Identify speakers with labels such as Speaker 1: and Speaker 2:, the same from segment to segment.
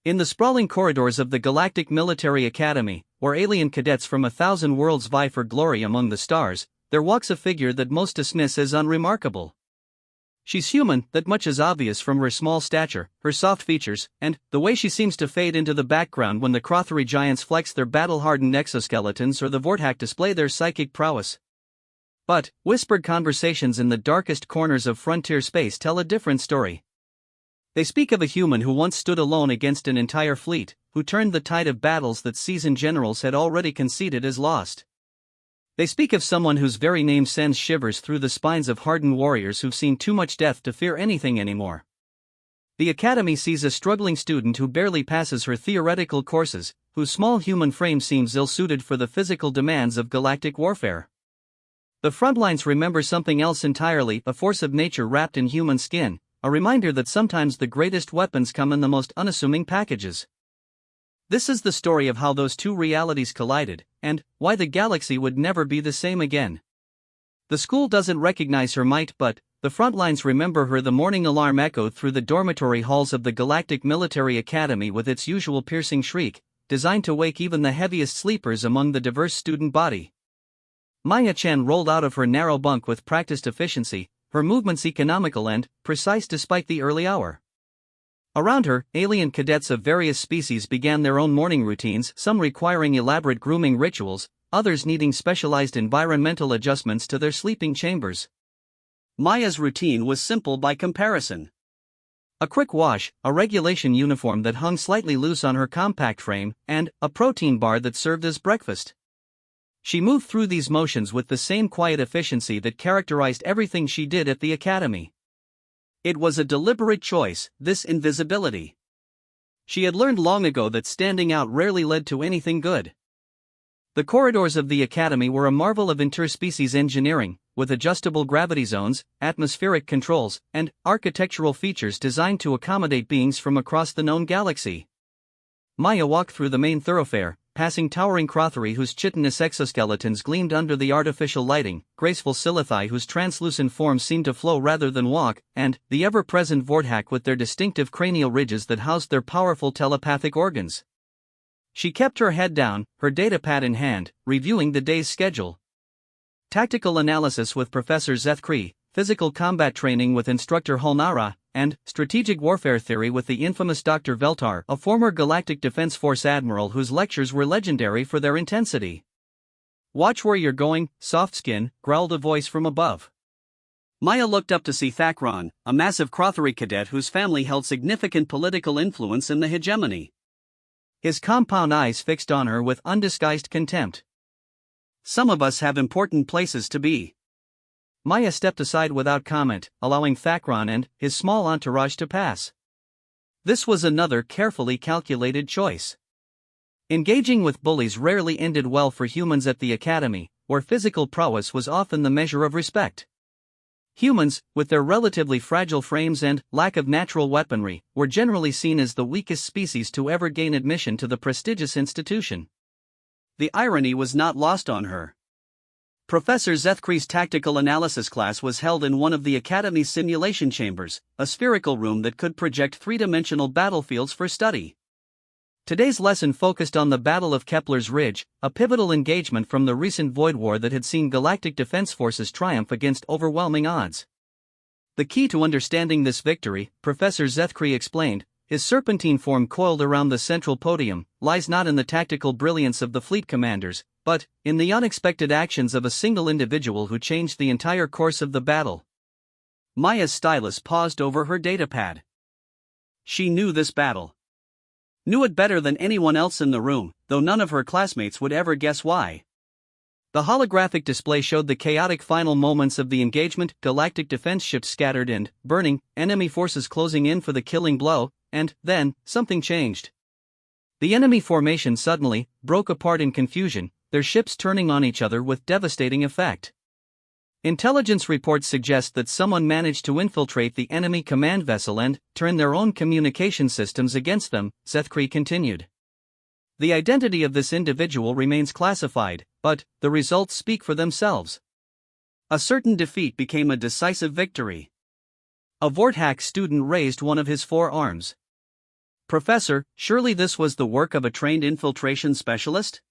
Speaker 1: In the sprawling corridors of the Galactic Military Academy, where alien cadets from 1,000 worlds vie for glory among the stars, there walks a figure that most dismiss as unremarkable. She's human, that much is obvious from her small stature, her soft features, and the way she seems to fade into the background when the Crothery giants flex their battle-hardened exoskeletons or the Vortak display their psychic prowess. But whispered conversations in the darkest corners of frontier space tell a different story. They speak of a human who once stood alone against an entire fleet, who turned the tide of battles that seasoned generals had already conceded as lost. They speak of someone whose very name sends shivers through the spines of hardened warriors who've seen too much death to fear anything anymore. The Academy sees a struggling student who barely passes her theoretical courses, whose small human frame seems ill-suited for the physical demands of galactic warfare. The Frontlines remember something else entirely, a force of nature wrapped in human skin, a reminder that sometimes the greatest weapons come in the most unassuming packages. This is the story of how those two realities collided, and why the galaxy would never be the same again. The school doesn't recognize her might, but the Frontlines remember her. The morning alarm echoed through the dormitory halls of the Galactic Military Academy with its usual piercing shriek, designed to wake even the heaviest sleepers among the diverse student body. Maya Chen rolled out of her narrow bunk with practiced efficiency, her movements economical and precise despite the early hour. Around her, alien cadets of various species began their own morning routines, some requiring elaborate grooming rituals, others needing specialized environmental adjustments to their sleeping chambers. Maya's routine was simple by comparison. A quick wash, a regulation uniform that hung slightly loose on her compact frame, and a protein bar that served as breakfast. She moved through these motions with the same quiet efficiency that characterized everything she did at the academy. It was a deliberate choice, this invisibility. She had learned long ago that standing out rarely led to anything good. The corridors of the academy were a marvel of interspecies engineering, with adjustable gravity zones, atmospheric controls, and architectural features designed to accommodate beings from across the known galaxy. Maya walked through the main thoroughfare, passing towering Crothery whose chitinous exoskeletons gleamed under the artificial lighting, graceful Silithai whose translucent forms seemed to flow rather than walk, and the ever-present Vortak with their distinctive cranial ridges that housed their powerful telepathic organs. She kept her head down, her datapad in hand, reviewing the day's schedule. Tactical analysis with Professor Zethkri, physical combat training with instructor Holnara, and strategic warfare theory with the infamous Dr. Veltar, a former Galactic Defense Force admiral whose lectures were legendary for their intensity. "Watch where you're going, Softskin," growled a voice from above. Maya looked up to see Thakron, a massive Crothery cadet whose family held significant political influence in the hegemony. His compound eyes fixed on her with undisguised contempt. "Some of us have important places to be." Maya stepped aside without comment, allowing Thakron and his small entourage to pass. This was another carefully calculated choice. Engaging with bullies rarely ended well for humans at the academy, where physical prowess was often the measure of respect. Humans, with their relatively fragile frames and lack of natural weaponry, were generally seen as the weakest species to ever gain admission to the prestigious institution. The irony was not lost on her. Professor Zethkri's tactical analysis class was held in one of the Academy's simulation chambers, a spherical room that could project three-dimensional battlefields for study. Today's lesson focused on the Battle of Kepler's Ridge, a pivotal engagement from the recent Void War that had seen Galactic Defense Forces triumph against overwhelming odds. The key to understanding this victory, Professor Zethkri explained, his serpentine form coiled around the central podium, lies not in the tactical brilliance of the fleet commanders, but in the unexpected actions of a single individual who changed the entire course of the battle. Maya's stylus paused over her datapad. She knew this battle. Knew it better than anyone else in the room, though none of her classmates would ever guess why. The holographic display showed the chaotic final moments of the engagement, galactic defense ships scattered and burning, enemy forces closing in for the killing blow, and then something changed. The enemy formation suddenly broke apart in confusion, their ships turning on each other with devastating effect. Intelligence reports suggest that someone managed to infiltrate the enemy command vessel and turn their own communication systems against them, Zethkri continued. The identity of this individual remains classified, but the results speak for themselves. A certain defeat became a decisive victory. A Vortak student raised one of his four arms. Professor, surely this was the work of a trained infiltration specialist?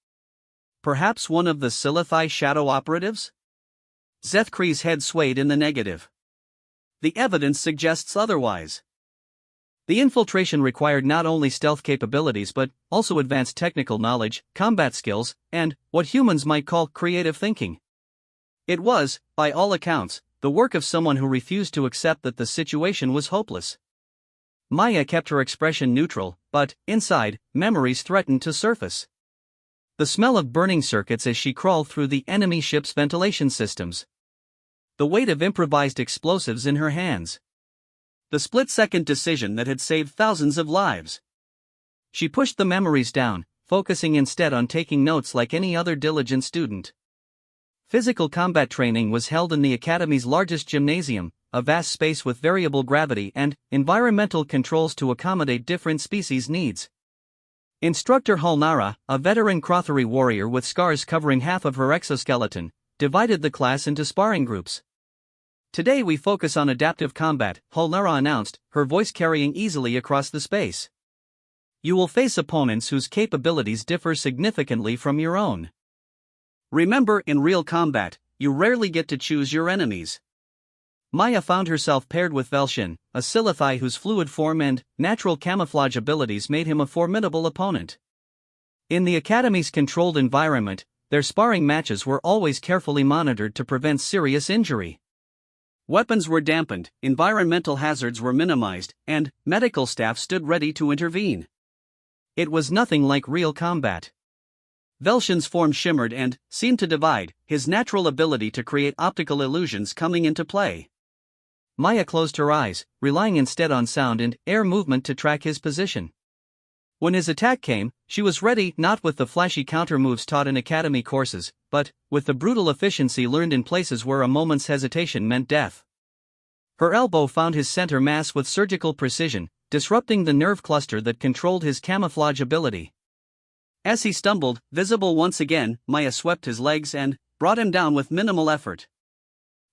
Speaker 1: Perhaps one of the Sci-Fi shadow operatives? Zethkree's head swayed in the negative. The evidence suggests otherwise. The infiltration required not only stealth capabilities but also advanced technical knowledge, combat skills, and what humans might call creative thinking. It was, by all accounts, the work of someone who refused to accept that the situation was hopeless. Maya kept her expression neutral, but, inside, memories threatened to surface. The smell of burning circuits as she crawled through the enemy ship's ventilation systems. The weight of improvised explosives in her hands. The split-second decision that had saved thousands of lives. She pushed the memories down, focusing instead on taking notes like any other diligent student. Physical combat training was held in the Academy's largest gymnasium, a vast space with variable gravity and environmental controls to accommodate different species' needs. Instructor Halnara, a veteran Crothery warrior with scars covering half of her exoskeleton, divided the class into sparring groups. Today we focus on adaptive combat, Halnara announced, her voice carrying easily across the space. You will face opponents whose capabilities differ significantly from your own. Remember, in real combat, you rarely get to choose your enemies. Maya found herself paired with Velshin, a Sci-Fi whose fluid form and natural camouflage abilities made him a formidable opponent. In the Academy's controlled environment, their sparring matches were always carefully monitored to prevent serious injury. Weapons were dampened, environmental hazards were minimized, and medical staff stood ready to intervene. It was nothing like real combat. Velshin's form shimmered and seemed to divide, his natural ability to create optical illusions coming into play. Maya closed her eyes, relying instead on sound and air movement to track his position. When his attack came, she was ready, not with the flashy counter-moves taught in academy courses, but with the brutal efficiency learned in places where a moment's hesitation meant death. Her elbow found his center mass with surgical precision, disrupting the nerve cluster that controlled his camouflage ability. As he stumbled, visible once again, Maya swept his legs and brought him down with minimal effort.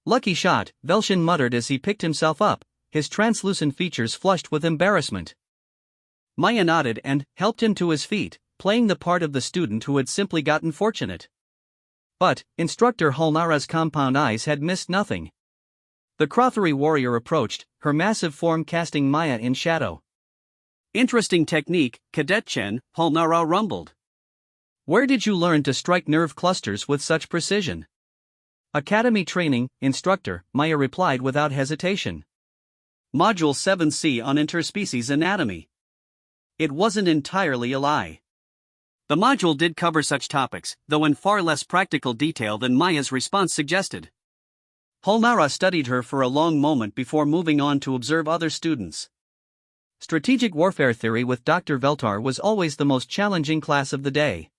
Speaker 1: Lucky shot, Velshin muttered as he picked himself up, his translucent features flushed with embarrassment. Maya nodded and helped him to his feet, playing the part of the student who had simply gotten fortunate. But Instructor Halnara's compound eyes had missed nothing. The Crothery warrior approached, her massive form casting Maya in shadow. Interesting technique, Cadet Chen, Halnara rumbled. Where did you learn to strike nerve clusters with such precision? Academy training, Instructor, Maya replied without hesitation. Module 7C on interspecies anatomy. It wasn't entirely a lie. The module did cover such topics, though in far less practical detail than Maya's response suggested. Halnara studied her for a long moment before moving on to observe other students. Strategic warfare theory with Dr. Veltar was always the most challenging class of the day.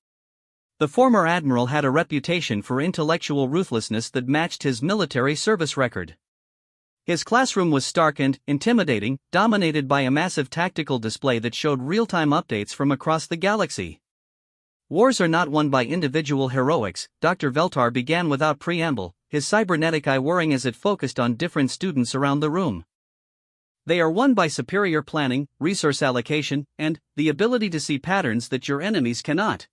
Speaker 1: The former admiral had a reputation for intellectual ruthlessness that matched his military service record. His classroom was stark and intimidating, dominated by a massive tactical display that showed real-time updates from across the galaxy. Wars are not won by individual heroics, Dr. Veltar began without preamble, his cybernetic eye whirring as it focused on different students around the room. They are won by superior planning, resource allocation, and the ability to see patterns that your enemies cannot.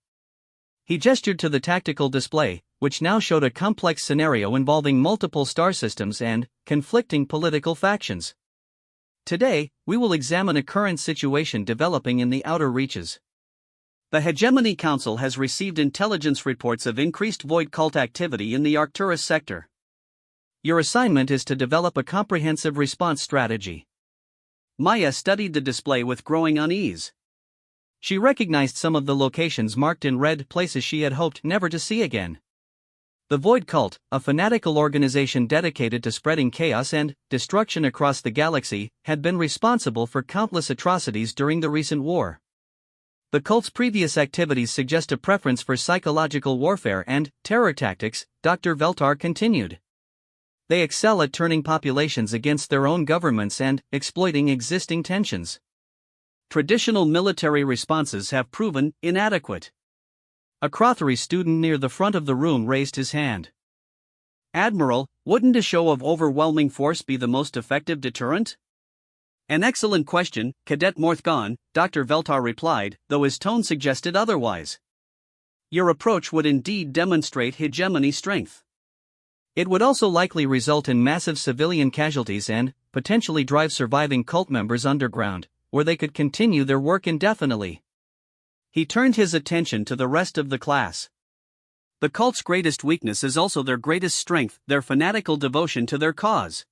Speaker 1: He gestured to the tactical display, which now showed a complex scenario involving multiple star systems and conflicting political factions. Today, we will examine a current situation developing in the outer reaches. The Hegemony Council has received intelligence reports of increased void cult activity in the Arcturus sector. Your assignment is to develop a comprehensive response strategy. Maya studied the display with growing unease. She recognized some of the locations marked in red, places she had hoped never to see again. The Void Cult, a fanatical organization dedicated to spreading chaos and destruction across the galaxy, had been responsible for countless atrocities during the recent war. The cult's previous activities suggest a preference for psychological warfare and terror tactics, Dr. Veltar continued. They excel at turning populations against their own governments and exploiting existing tensions. Traditional military responses have proven inadequate. A Crothery student near the front of the room raised his hand. Admiral, wouldn't a show of overwhelming force be the most effective deterrent? An excellent question, Cadet Morthgon, Dr. Veltar replied, though his tone suggested otherwise. Your approach would indeed demonstrate hegemony strength. It would also likely result in massive civilian casualties and, potentially drive surviving cult members underground, where they could continue their work indefinitely. He turned his attention to the rest of the class. The cult's greatest weakness is also their greatest strength, their fanatical devotion to their cause.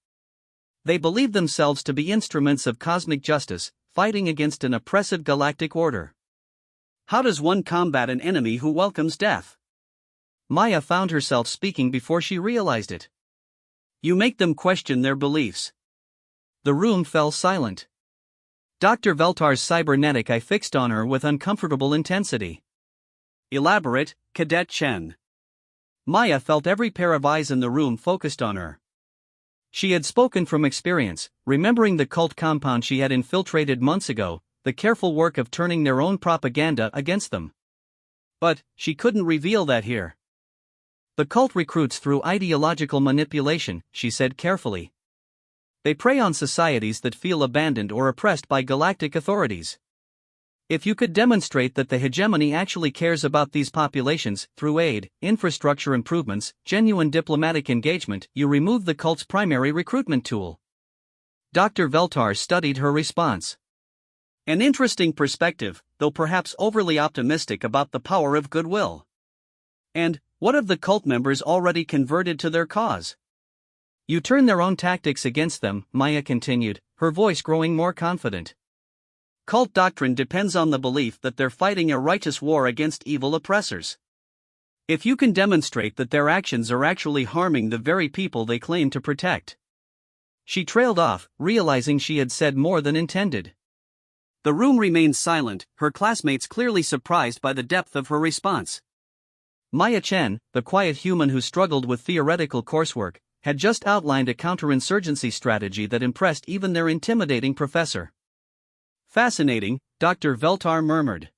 Speaker 1: They believe themselves to be instruments of cosmic justice, fighting against an oppressive galactic order. How does one combat an enemy who welcomes death? Maya found herself speaking before she realized it. You make them question their beliefs. The room fell silent. Dr. Veltar's cybernetic eye fixed on her with uncomfortable intensity. Elaborate, Cadet Chen. Maya felt every pair of eyes in the room focused on her. She had spoken from experience, remembering the cult compound she had infiltrated months ago, the careful work of turning their own propaganda against them. But, she couldn't reveal that here. The cult recruits through ideological manipulation, she said carefully. They prey on societies that feel abandoned or oppressed by galactic authorities. If you could demonstrate that the hegemony actually cares about these populations, through aid, infrastructure improvements, genuine diplomatic engagement, you remove the cult's primary recruitment tool. Dr. Veltar studied her response. An interesting perspective, though perhaps overly optimistic about the power of goodwill. And, what of the cult members already converted to their cause? You turn their own tactics against them, Maya continued, her voice growing more confident. Cult doctrine depends on the belief that they're fighting a righteous war against evil oppressors. If you can demonstrate that their actions are actually harming the very people they claim to protect. She trailed off, realizing she had said more than intended. The room remained silent, her classmates clearly surprised by the depth of her response. Maya Chen, the quiet human who struggled with theoretical coursework, had just outlined a counterinsurgency strategy that impressed even their intimidating professor. Fascinating, Dr. Veltar murmured.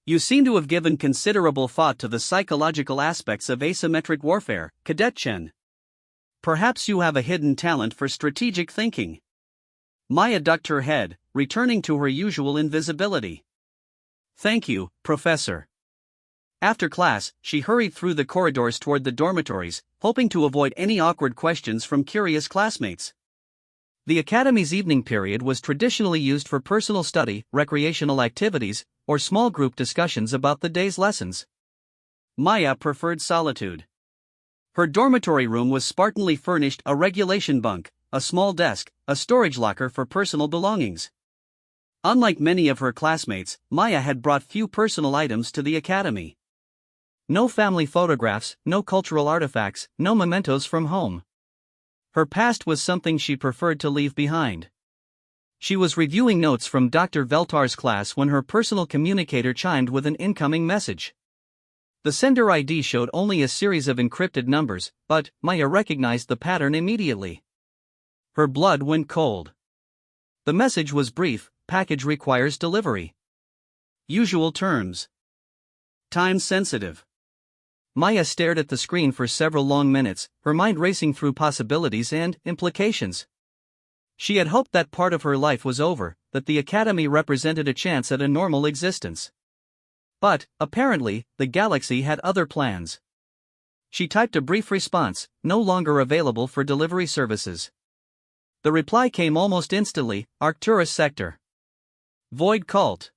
Speaker 1: You seem to have given considerable thought to the psychological aspects of asymmetric warfare, Cadet Chen. Perhaps you have a hidden talent for strategic thinking. Maya ducked her head, returning to her usual invisibility. Thank you, Professor. After class, she hurried through the corridors toward the dormitories, hoping to avoid any awkward questions from curious classmates. The Academy's evening period was traditionally used for personal study, recreational activities, or small group discussions about the day's lessons. Maya preferred solitude. Her dormitory room was spartanly furnished: a regulation bunk, a small desk, a storage locker for personal belongings. Unlike many of her classmates, Maya had brought few personal items to the Academy. No family photographs, no cultural artifacts, no mementos from home. Her past was something she preferred to leave behind. She was reviewing notes from Dr. Veltar's class when her personal communicator chimed with an incoming message. The sender ID showed only a series of encrypted numbers, but Maya recognized the pattern immediately. Her blood went cold. The message was brief: package requires delivery. Usual terms. Time sensitive. Maya stared at the screen for several long minutes, her mind racing through possibilities and implications. She had hoped that part of her life was over, that the Academy represented a chance at a normal existence. But, apparently, the galaxy had other plans. She typed a brief response: no longer available for delivery services. The reply came almost instantly: Arcturus Sector. Void Cult.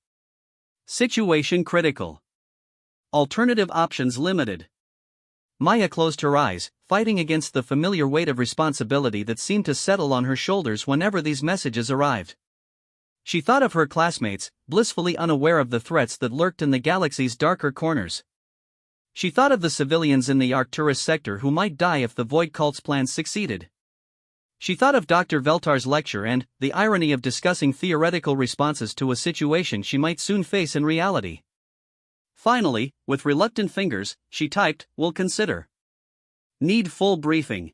Speaker 1: Situation critical. Alternative options limited. Maya closed her eyes, fighting against the familiar weight of responsibility that seemed to settle on her shoulders whenever these messages arrived. She thought of her classmates, blissfully unaware of the threats that lurked in the galaxy's darker corners. She thought of the civilians in the Arcturus sector who might die if the Void Cult's plans succeeded. She thought of Dr. Veltar's lecture and the irony of discussing theoretical responses to a situation she might soon face in reality. Finally, with reluctant fingers, she typed, "Will consider. Need full briefing."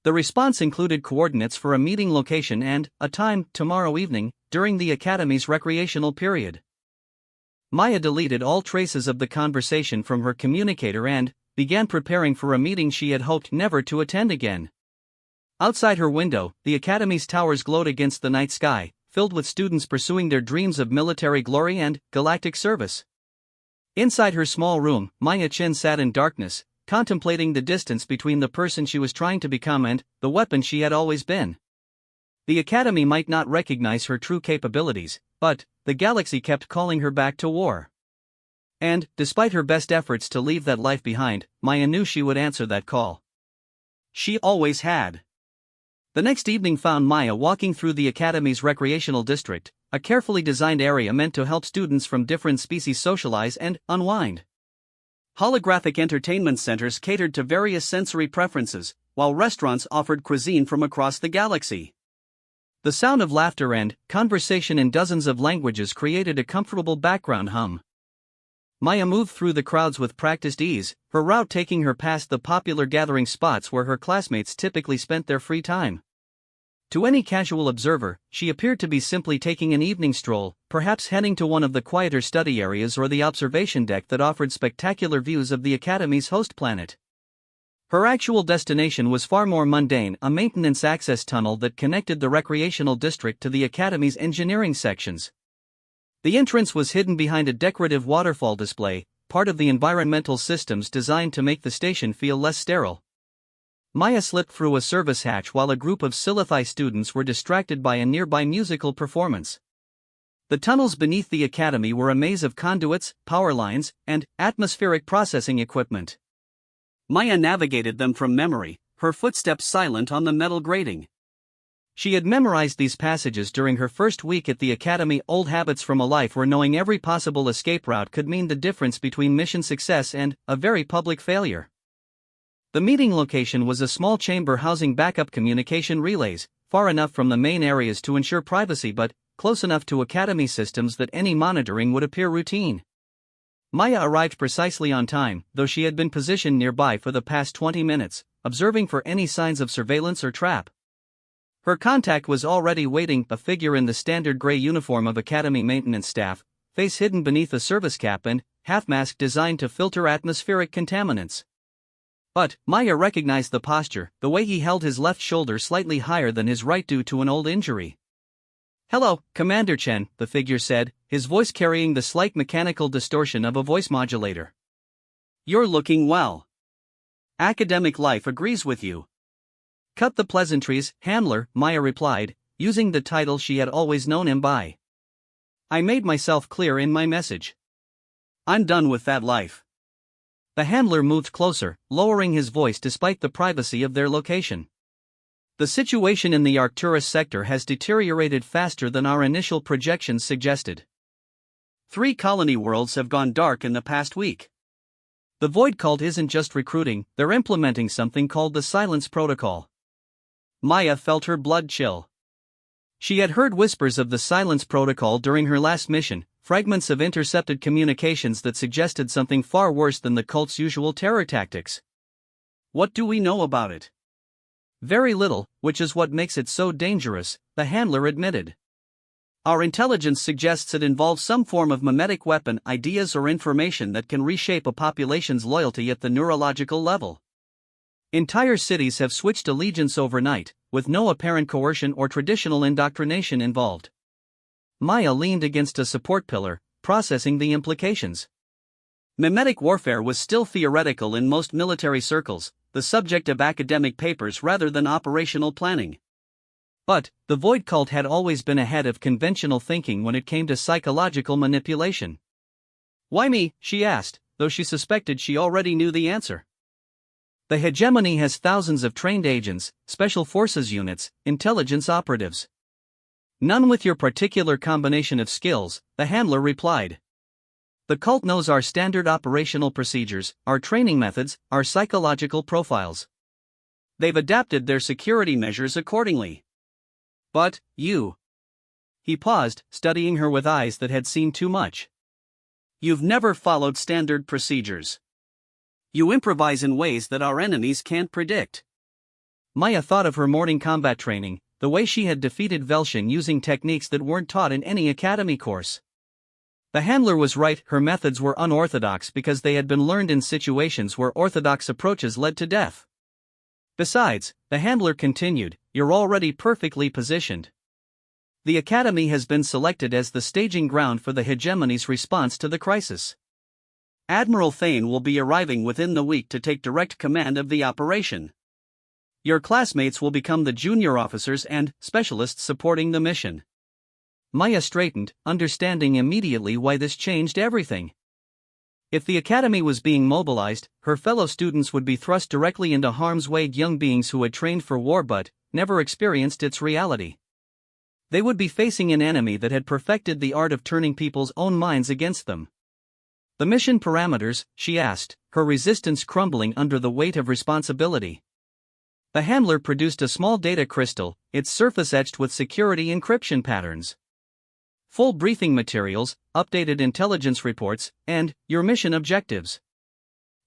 Speaker 1: The response included coordinates for a meeting location and a time, tomorrow evening, during the Academy's recreational period. Maya deleted all traces of the conversation from her communicator and began preparing for a meeting she had hoped never to attend again. Outside her window, the academy's towers glowed against the night sky, filled with students pursuing their dreams of military glory and galactic service. Inside her small room, Maya Chin sat in darkness, contemplating the distance between the person she was trying to become and the weapon she had always been. The academy might not recognize her true capabilities, but the galaxy kept calling her back to war. And, despite her best efforts to leave that life behind, Maya knew she would answer that call. She always had. The next evening found Maya walking through the academy's recreational district, a carefully designed area meant to help students from different species socialize and unwind. Holographic entertainment centers catered to various sensory preferences, while restaurants offered cuisine from across the galaxy. The sound of laughter and conversation in dozens of languages created a comfortable background hum. Maya moved through the crowds with practiced ease, her route taking her past the popular gathering spots where her classmates typically spent their free time. To any casual observer, she appeared to be simply taking an evening stroll, perhaps heading to one of the quieter study areas or the observation deck that offered spectacular views of the Academy's host planet. Her actual destination was far more mundane, a maintenance access tunnel that connected the recreational district to the Academy's engineering sections. The entrance was hidden behind a decorative waterfall display, part of the environmental systems designed to make the station feel less sterile. Maya slipped through a service hatch while a group of Sci-Fi students were distracted by a nearby musical performance. The tunnels beneath the academy were a maze of conduits, power lines, and atmospheric processing equipment. Maya navigated them from memory, her footsteps silent on the metal grating. She had memorized these passages during her first week at the academy, old habits from a life where knowing every possible escape route could mean the difference between mission success and a very public failure. The meeting location was a small chamber housing backup communication relays, far enough from the main areas to ensure privacy but close enough to academy systems that any monitoring would appear routine. Maya arrived precisely on time, though she had been positioned nearby for the past 20 minutes, observing for any signs of surveillance or trap. Her contact was already waiting, a figure in the standard gray uniform of academy maintenance staff, face hidden beneath a service cap and half-mask designed to filter atmospheric contaminants. But Maya recognized the posture, the way he held his left shoulder slightly higher than his right due to an old injury. "Hello, Commander Chen," the figure said, his voice carrying the slight mechanical distortion of a voice modulator. "You're looking well. Academic life agrees with you." "Cut the pleasantries, handler," Maya replied, using the title she had always known him by. "I made myself clear in my message. I'm done with that life." The handler moved closer, lowering his voice despite the privacy of their location. "The situation in the Arcturus sector has deteriorated faster than our initial projections suggested. 3 colony worlds have gone dark in the past week. The Void Cult isn't just recruiting, they're implementing something called the Silence Protocol." Maya felt her blood chill. She had heard whispers of the Silence Protocol during her last mission, fragments of intercepted communications that suggested something far worse than the cult's usual terror tactics. "What do we know about it?" "Very little, which is what makes it so dangerous," the handler admitted. "Our intelligence suggests it involves some form of mimetic weapon, ideas or information that can reshape a population's loyalty at the neurological level. Entire cities have switched allegiance overnight, with no apparent coercion or traditional indoctrination involved." Maya leaned against a support pillar, processing the implications. Mimetic warfare was still theoretical in most military circles, the subject of academic papers rather than operational planning. But the Void Cult had always been ahead of conventional thinking when it came to psychological manipulation. "Why me?" she asked, though she suspected she already knew the answer. "The hegemony has thousands of trained agents, special forces units, intelligence operatives. None with your particular combination of skills," the handler replied. "The cult knows our standard operational procedures, our training methods, our psychological profiles. They've adapted their security measures accordingly. But, you..." He paused, studying her with eyes that had seen too much. "You've never followed standard procedures. You improvise in ways that our enemies can't predict." Maya thought of her morning combat training, the way she had defeated Velshin using techniques that weren't taught in any academy course. The handler was right, her methods were unorthodox because they had been learned in situations where orthodox approaches led to death. Besides, the handler continued, you're already perfectly positioned. The Academy has been selected as the staging ground for the hegemony's response to the crisis. Admiral Thane will be arriving within the week to take direct command of the operation. Your classmates will become the junior officers and specialists supporting the mission. Maya straightened, understanding immediately why this changed everything. If the Academy was being mobilized, her fellow students would be thrust directly into harm's way, young beings who had trained for war but never experienced its reality. They would be facing an enemy that had perfected the art of turning people's own minds against them. The mission parameters, she asked, her resistance crumbling under the weight of responsibility. The handler produced a small data crystal, its surface etched with security encryption patterns. Full briefing materials, updated intelligence reports, and your mission objectives.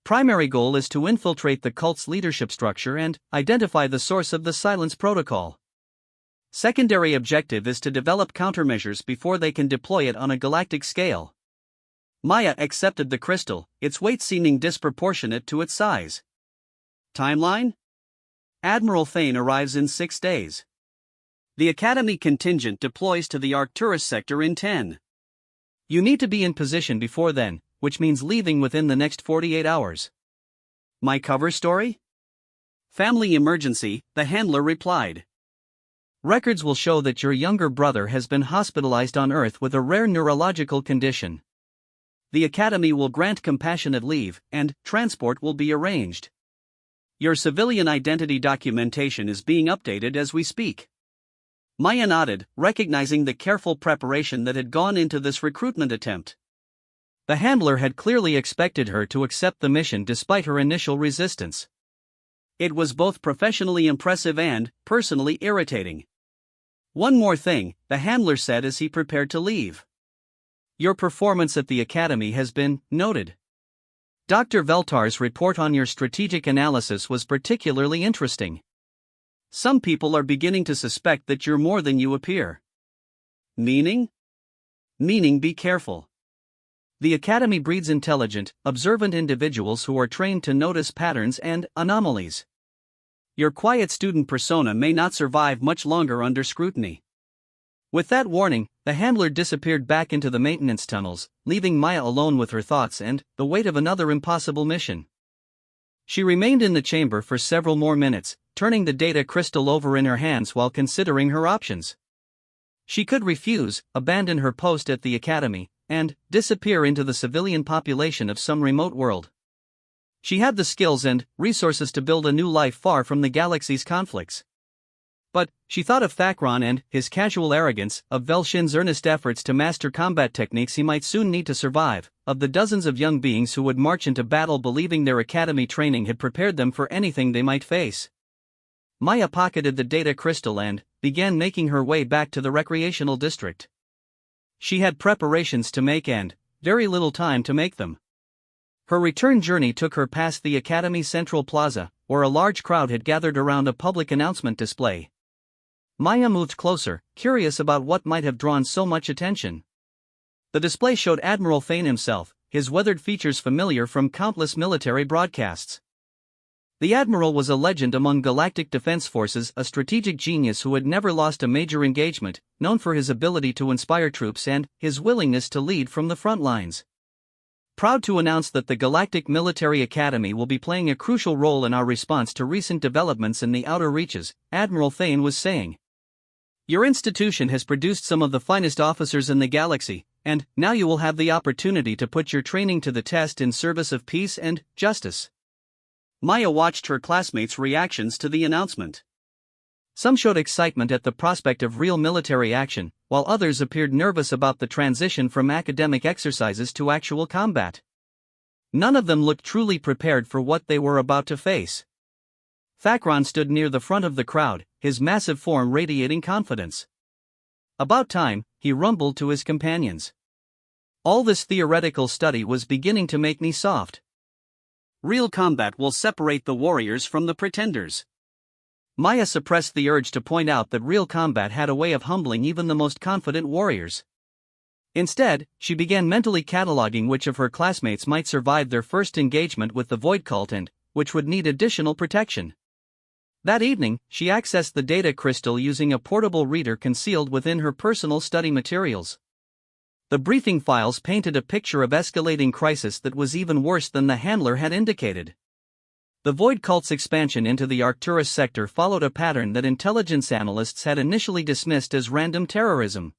Speaker 1: Primary goal is to infiltrate the cult's leadership structure and identify the source of the silence protocol. Secondary objective is to develop countermeasures before they can deploy it on a galactic scale. Maya accepted the crystal, its weight seeming disproportionate to its size. Timeline? Admiral Thane arrives in 6 days. The Academy contingent deploys to the Arcturus sector in 10. You need to be in position before then, which means leaving within the next 48 hours. My cover story? Family emergency, the handler replied. Records will show that your younger brother has been hospitalized on Earth with a rare neurological condition. The Academy will grant compassionate leave, and transport will be arranged. Your civilian identity documentation is being updated as we speak. Maya nodded, recognizing the careful preparation that had gone into this recruitment attempt. The handler had clearly expected her to accept the mission despite her initial resistance. It was both professionally impressive and personally irritating. One more thing, the handler said as he prepared to leave. Your performance at the Academy has been noted. Dr. Veltar's report on your strategic analysis was particularly interesting. Some people are beginning to suspect that you're more than you appear. Meaning? Meaning be careful. The Academy breeds intelligent, observant individuals who are trained to notice patterns and anomalies. Your quiet student persona may not survive much longer under scrutiny. With that warning, the handler disappeared back into the maintenance tunnels, leaving Maya alone with her thoughts and the weight of another impossible mission. She remained in the chamber for several more minutes, turning the data crystal over in her hands while considering her options. She could refuse, abandon her post at the Academy, and disappear into the civilian population of some remote world. She had the skills and resources to build a new life far from the galaxy's conflicts. But she thought of Thakron and his casual arrogance, of Velshin's earnest efforts to master combat techniques he might soon need to survive, of the dozens of young beings who would march into battle believing their academy training had prepared them for anything they might face. Maya pocketed the data crystal and began making her way back to the recreational district. She had preparations to make and very little time to make them. Her return journey took her past the Academy Central Plaza, where a large crowd had gathered around a public announcement display. Maya moved closer, curious about what might have drawn so much attention. The display showed Admiral Thane himself, his weathered features familiar from countless military broadcasts. The Admiral was a legend among galactic defense forces, a strategic genius who had never lost a major engagement, known for his ability to inspire troops and his willingness to lead from the front lines. Proud to announce that the Galactic Military Academy will be playing a crucial role in our response to recent developments in the outer reaches, Admiral Thane was saying. Your institution has produced some of the finest officers in the galaxy, and now you will have the opportunity to put your training to the test in service of peace and justice. Maya watched her classmates' reactions to the announcement. Some showed excitement at the prospect of real military action, while others appeared nervous about the transition from academic exercises to actual combat. None of them looked truly prepared for what they were about to face. Thakron stood near the front of the crowd, his massive form radiating confidence. About time, he rumbled to his companions. All this theoretical study was beginning to make me soft. Real combat will separate the warriors from the pretenders. Maya suppressed the urge to point out that real combat had a way of humbling even the most confident warriors. Instead, she began mentally cataloging which of her classmates might survive their first engagement with the Void Cult and which would need additional protection. That evening, she accessed the data crystal using a portable reader concealed within her personal study materials. The briefing files painted a picture of escalating crisis that was even worse than the handler had indicated. The Void cult's expansion into the Arcturus sector followed a pattern that intelligence analysts had initially dismissed as random terrorism.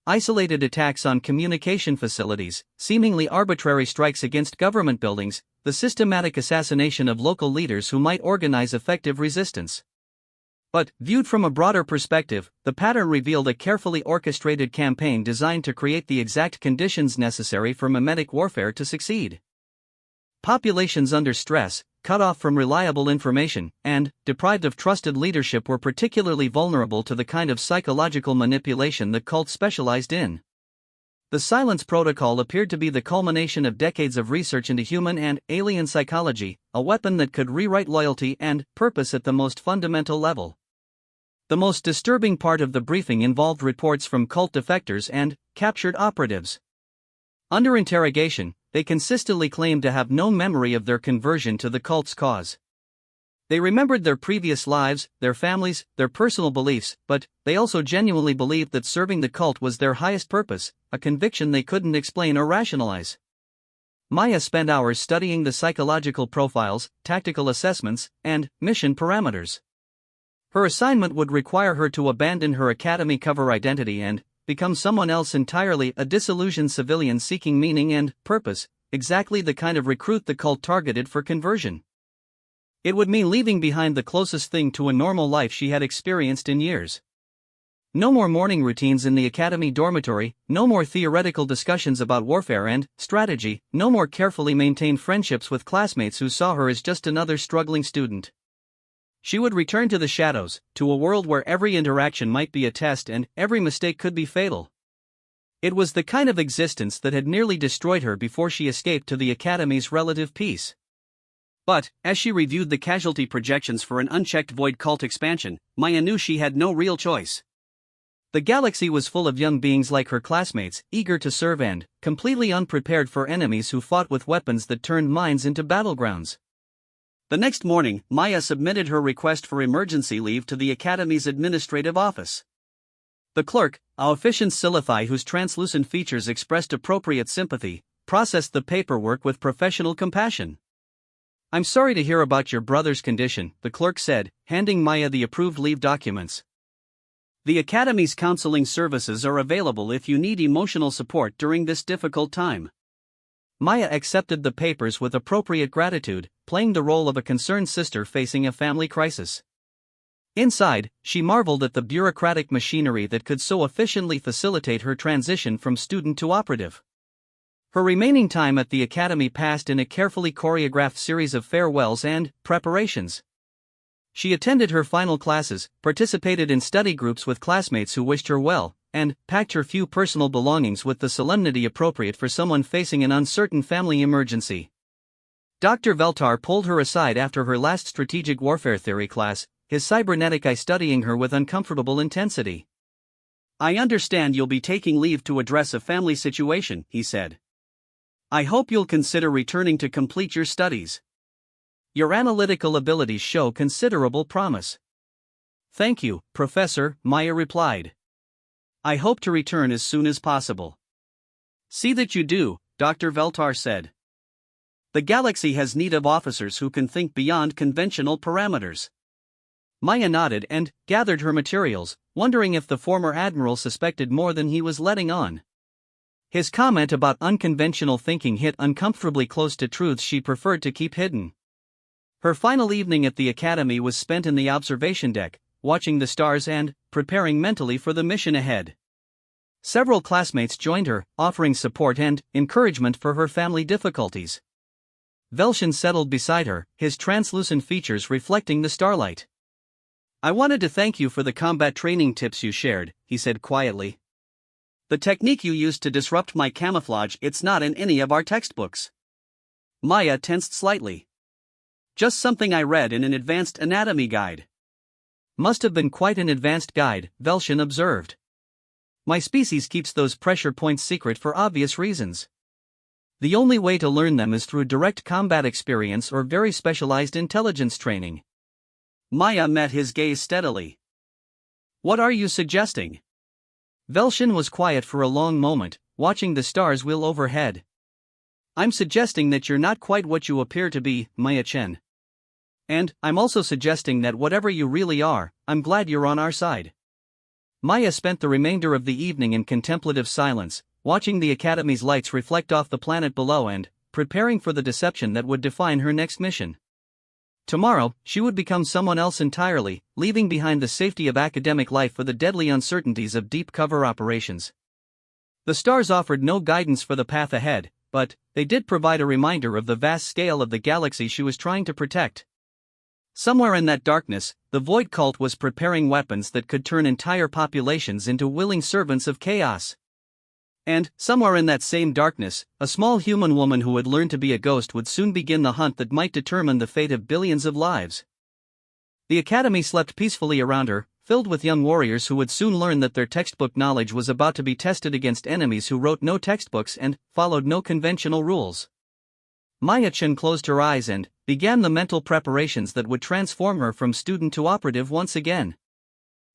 Speaker 1: Isolated attacks on communication facilities, seemingly arbitrary strikes against government buildings, the systematic assassination of local leaders who might organize effective resistance. But, viewed from a broader perspective, the pattern revealed a carefully orchestrated campaign designed to create the exact conditions necessary for mimetic warfare to succeed. Populations under stress, cut off from reliable information, and deprived of trusted leadership were particularly vulnerable to the kind of psychological manipulation the cult specialized in. The Silence Protocol appeared to be the culmination of decades of research into human and alien psychology, a weapon that could rewrite loyalty and purpose at the most fundamental level. The most disturbing part of the briefing involved reports from cult defectors and captured operatives. Under interrogation, they consistently claimed to have no memory of their conversion to the cult's cause. They remembered their previous lives, their families, their personal beliefs, but they also genuinely believed that serving the cult was their highest purpose, a conviction they couldn't explain or rationalize. Maya spent hours studying the psychological profiles, tactical assessments, and mission parameters. Her assignment would require her to abandon her academy cover identity and become someone else entirely, a disillusioned civilian seeking meaning and purpose, exactly the kind of recruit the cult targeted for conversion. It would mean leaving behind the closest thing to a normal life she had experienced in years. No more morning routines in the academy dormitory, no more theoretical discussions about warfare and strategy, no more carefully maintained friendships with classmates who saw her as just another struggling student. She would return to the shadows, to a world where every interaction might be a test and every mistake could be fatal. It was the kind of existence that had nearly destroyed her before she escaped to the Academy's relative peace. But, as she reviewed the casualty projections for an unchecked Void cult expansion, Maya knew she had no real choice. The galaxy was full of young beings like her classmates, eager to serve and completely unprepared for enemies who fought with weapons that turned minds into battlegrounds. The next morning, Maya submitted her request for emergency leave to the Academy's administrative office. The clerk, a efficient Sci-Fi whose translucent features expressed appropriate sympathy, processed the paperwork with professional compassion. "I'm sorry to hear about your brother's condition," the clerk said, handing Maya the approved leave documents. "The Academy's counseling services are available if you need emotional support during this difficult time." Maya accepted the papers with appropriate gratitude, playing the role of a concerned sister facing a family crisis. Inside, she marveled at the bureaucratic machinery that could so efficiently facilitate her transition from student to operative. Her remaining time at the academy passed in a carefully choreographed series of farewells and preparations. She attended her final classes, participated in study groups with classmates who wished her well, and packed her few personal belongings with the solemnity appropriate for someone facing an uncertain family emergency. Dr. Veltar pulled her aside after her last strategic warfare theory class, his cybernetic eye studying her with uncomfortable intensity. "I understand you'll be taking leave to address a family situation," he said. "I hope you'll consider returning to complete your studies. Your analytical abilities show considerable promise." "Thank you, Professor," Maya replied. "I hope to return as soon as possible." "See that you do," Dr. Veltar said. "The galaxy has need of officers who can think beyond conventional parameters." Maya nodded and gathered her materials, wondering if the former admiral suspected more than he was letting on. His comment about unconventional thinking hit uncomfortably close to truths she preferred to keep hidden. Her final evening at the academy was spent in the observation deck, watching the stars and preparing mentally for the mission ahead. Several classmates joined her, offering support and encouragement for her family difficulties. Velshin settled beside her, his translucent features reflecting the starlight. "I wanted to thank you for the combat training tips you shared," he said quietly. "The technique you used to disrupt my camouflage, it's not in any of our textbooks." Maya tensed slightly. "Just something I read in an advanced anatomy guide." "Must have been quite an advanced guide," Velshin observed. "My species keeps those pressure points secret for obvious reasons. The only way to learn them is through direct combat experience or very specialized intelligence training." Maya met his gaze steadily. What are you suggesting? Velshin was quiet for a long moment, watching the stars wheel overhead. I'm suggesting that you're not quite what you appear to be, Maya Chen. And I'm also suggesting that whatever you really are, I'm glad you're on our side. Maya spent the remainder of the evening in contemplative silence, watching the Academy's lights reflect off the planet below and preparing for the deception that would define her next mission. Tomorrow, she would become someone else entirely, leaving behind the safety of academic life for the deadly uncertainties of deep cover operations. The stars offered no guidance for the path ahead, but they did provide a reminder of the vast scale of the galaxy she was trying to protect. Somewhere in that darkness, the Void Cult was preparing weapons that could turn entire populations into willing servants of chaos. And, somewhere in that same darkness, a small human woman who had learned to be a ghost would soon begin the hunt that might determine the fate of billions of lives. The Academy slept peacefully around her, filled with young warriors who would soon learn that their textbook knowledge was about to be tested against enemies who wrote no textbooks and followed no conventional rules. Maya Chen closed her eyes and began the mental preparations that would transform her from student to operative once again.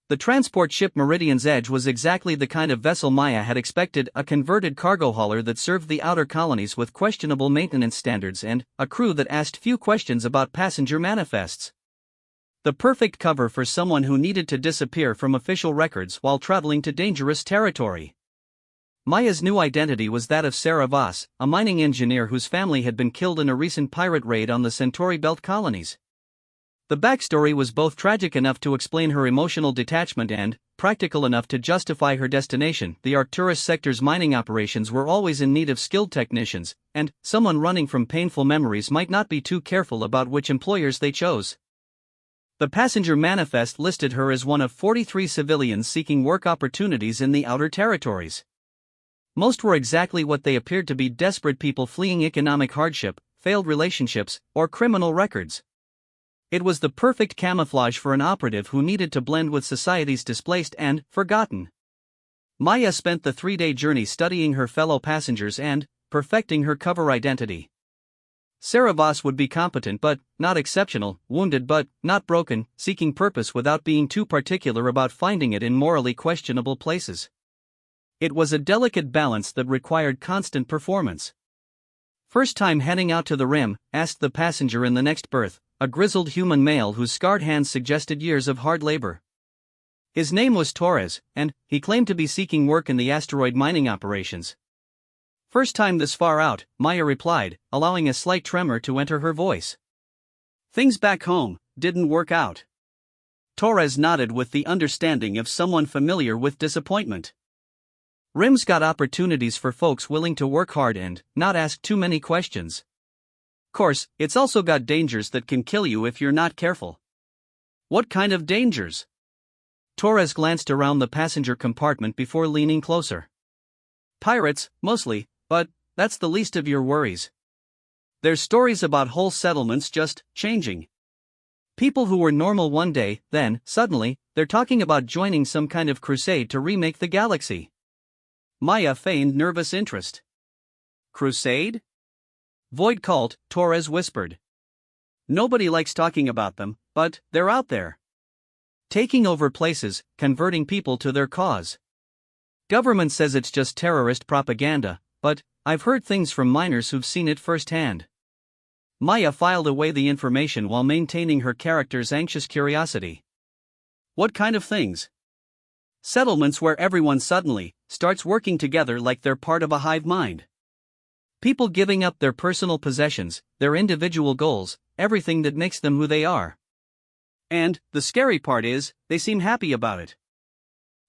Speaker 1: The transport ship Meridian's Edge was exactly the kind of vessel Maya had expected, a converted cargo hauler that served the outer colonies with questionable maintenance standards and a crew that asked few questions about passenger manifests. The perfect cover for someone who needed to disappear from official records while traveling to dangerous territory. Maya's new identity was that of Sarah Voss, a mining engineer whose family had been killed in a recent pirate raid on the Centauri Belt colonies. The backstory was both tragic enough to explain her emotional detachment and practical enough to justify her destination. The Arcturus sector's mining operations were always in need of skilled technicians, and someone running from painful memories might not be too careful about which employers they chose. The passenger manifest listed her as one of 43 civilians seeking work opportunities in the outer territories. Most were exactly what they appeared to be: desperate people fleeing economic hardship, failed relationships, or criminal records. It was the perfect camouflage for an operative who needed to blend with society's displaced and forgotten. Maya spent the 3-day journey studying her fellow passengers and perfecting her cover identity. Sarah Voss would be competent but not exceptional, wounded but not broken, seeking purpose without being too particular about finding it in morally questionable places. It was a delicate balance that required constant performance. "First time heading out to the rim?" asked the passenger in the next berth, a grizzled human male whose scarred hands suggested years of hard labor. His name was Torres, and he claimed to be seeking work in the asteroid mining operations. "First time this far out," Maya replied, allowing a slight tremor to enter her voice. "Things back home didn't work out." Torres nodded with the understanding of someone familiar with disappointment. "Rim's got opportunities for folks willing to work hard and not ask too many questions. Course, it's also got dangers that can kill you if you're not careful." "What kind of dangers?" Torres glanced around the passenger compartment before leaning closer. "Pirates, mostly, but that's the least of your worries. There's stories about whole settlements just changing. People who were normal one day, then, suddenly, they're talking about joining some kind of crusade to remake the galaxy." Maya feigned nervous interest. "Crusade?" "Void Cult," Torres whispered. "Nobody likes talking about them, but they're out there. Taking over places, converting people to their cause. Government says it's just terrorist propaganda, but I've heard things from miners who've seen it firsthand." Maya filed away the information while maintaining her character's anxious curiosity. "What kind of things?" "Settlements where everyone suddenly starts working together like they're part of a hive mind. People giving up their personal possessions, their individual goals, everything that makes them who they are. And the scary part is, they seem happy about it.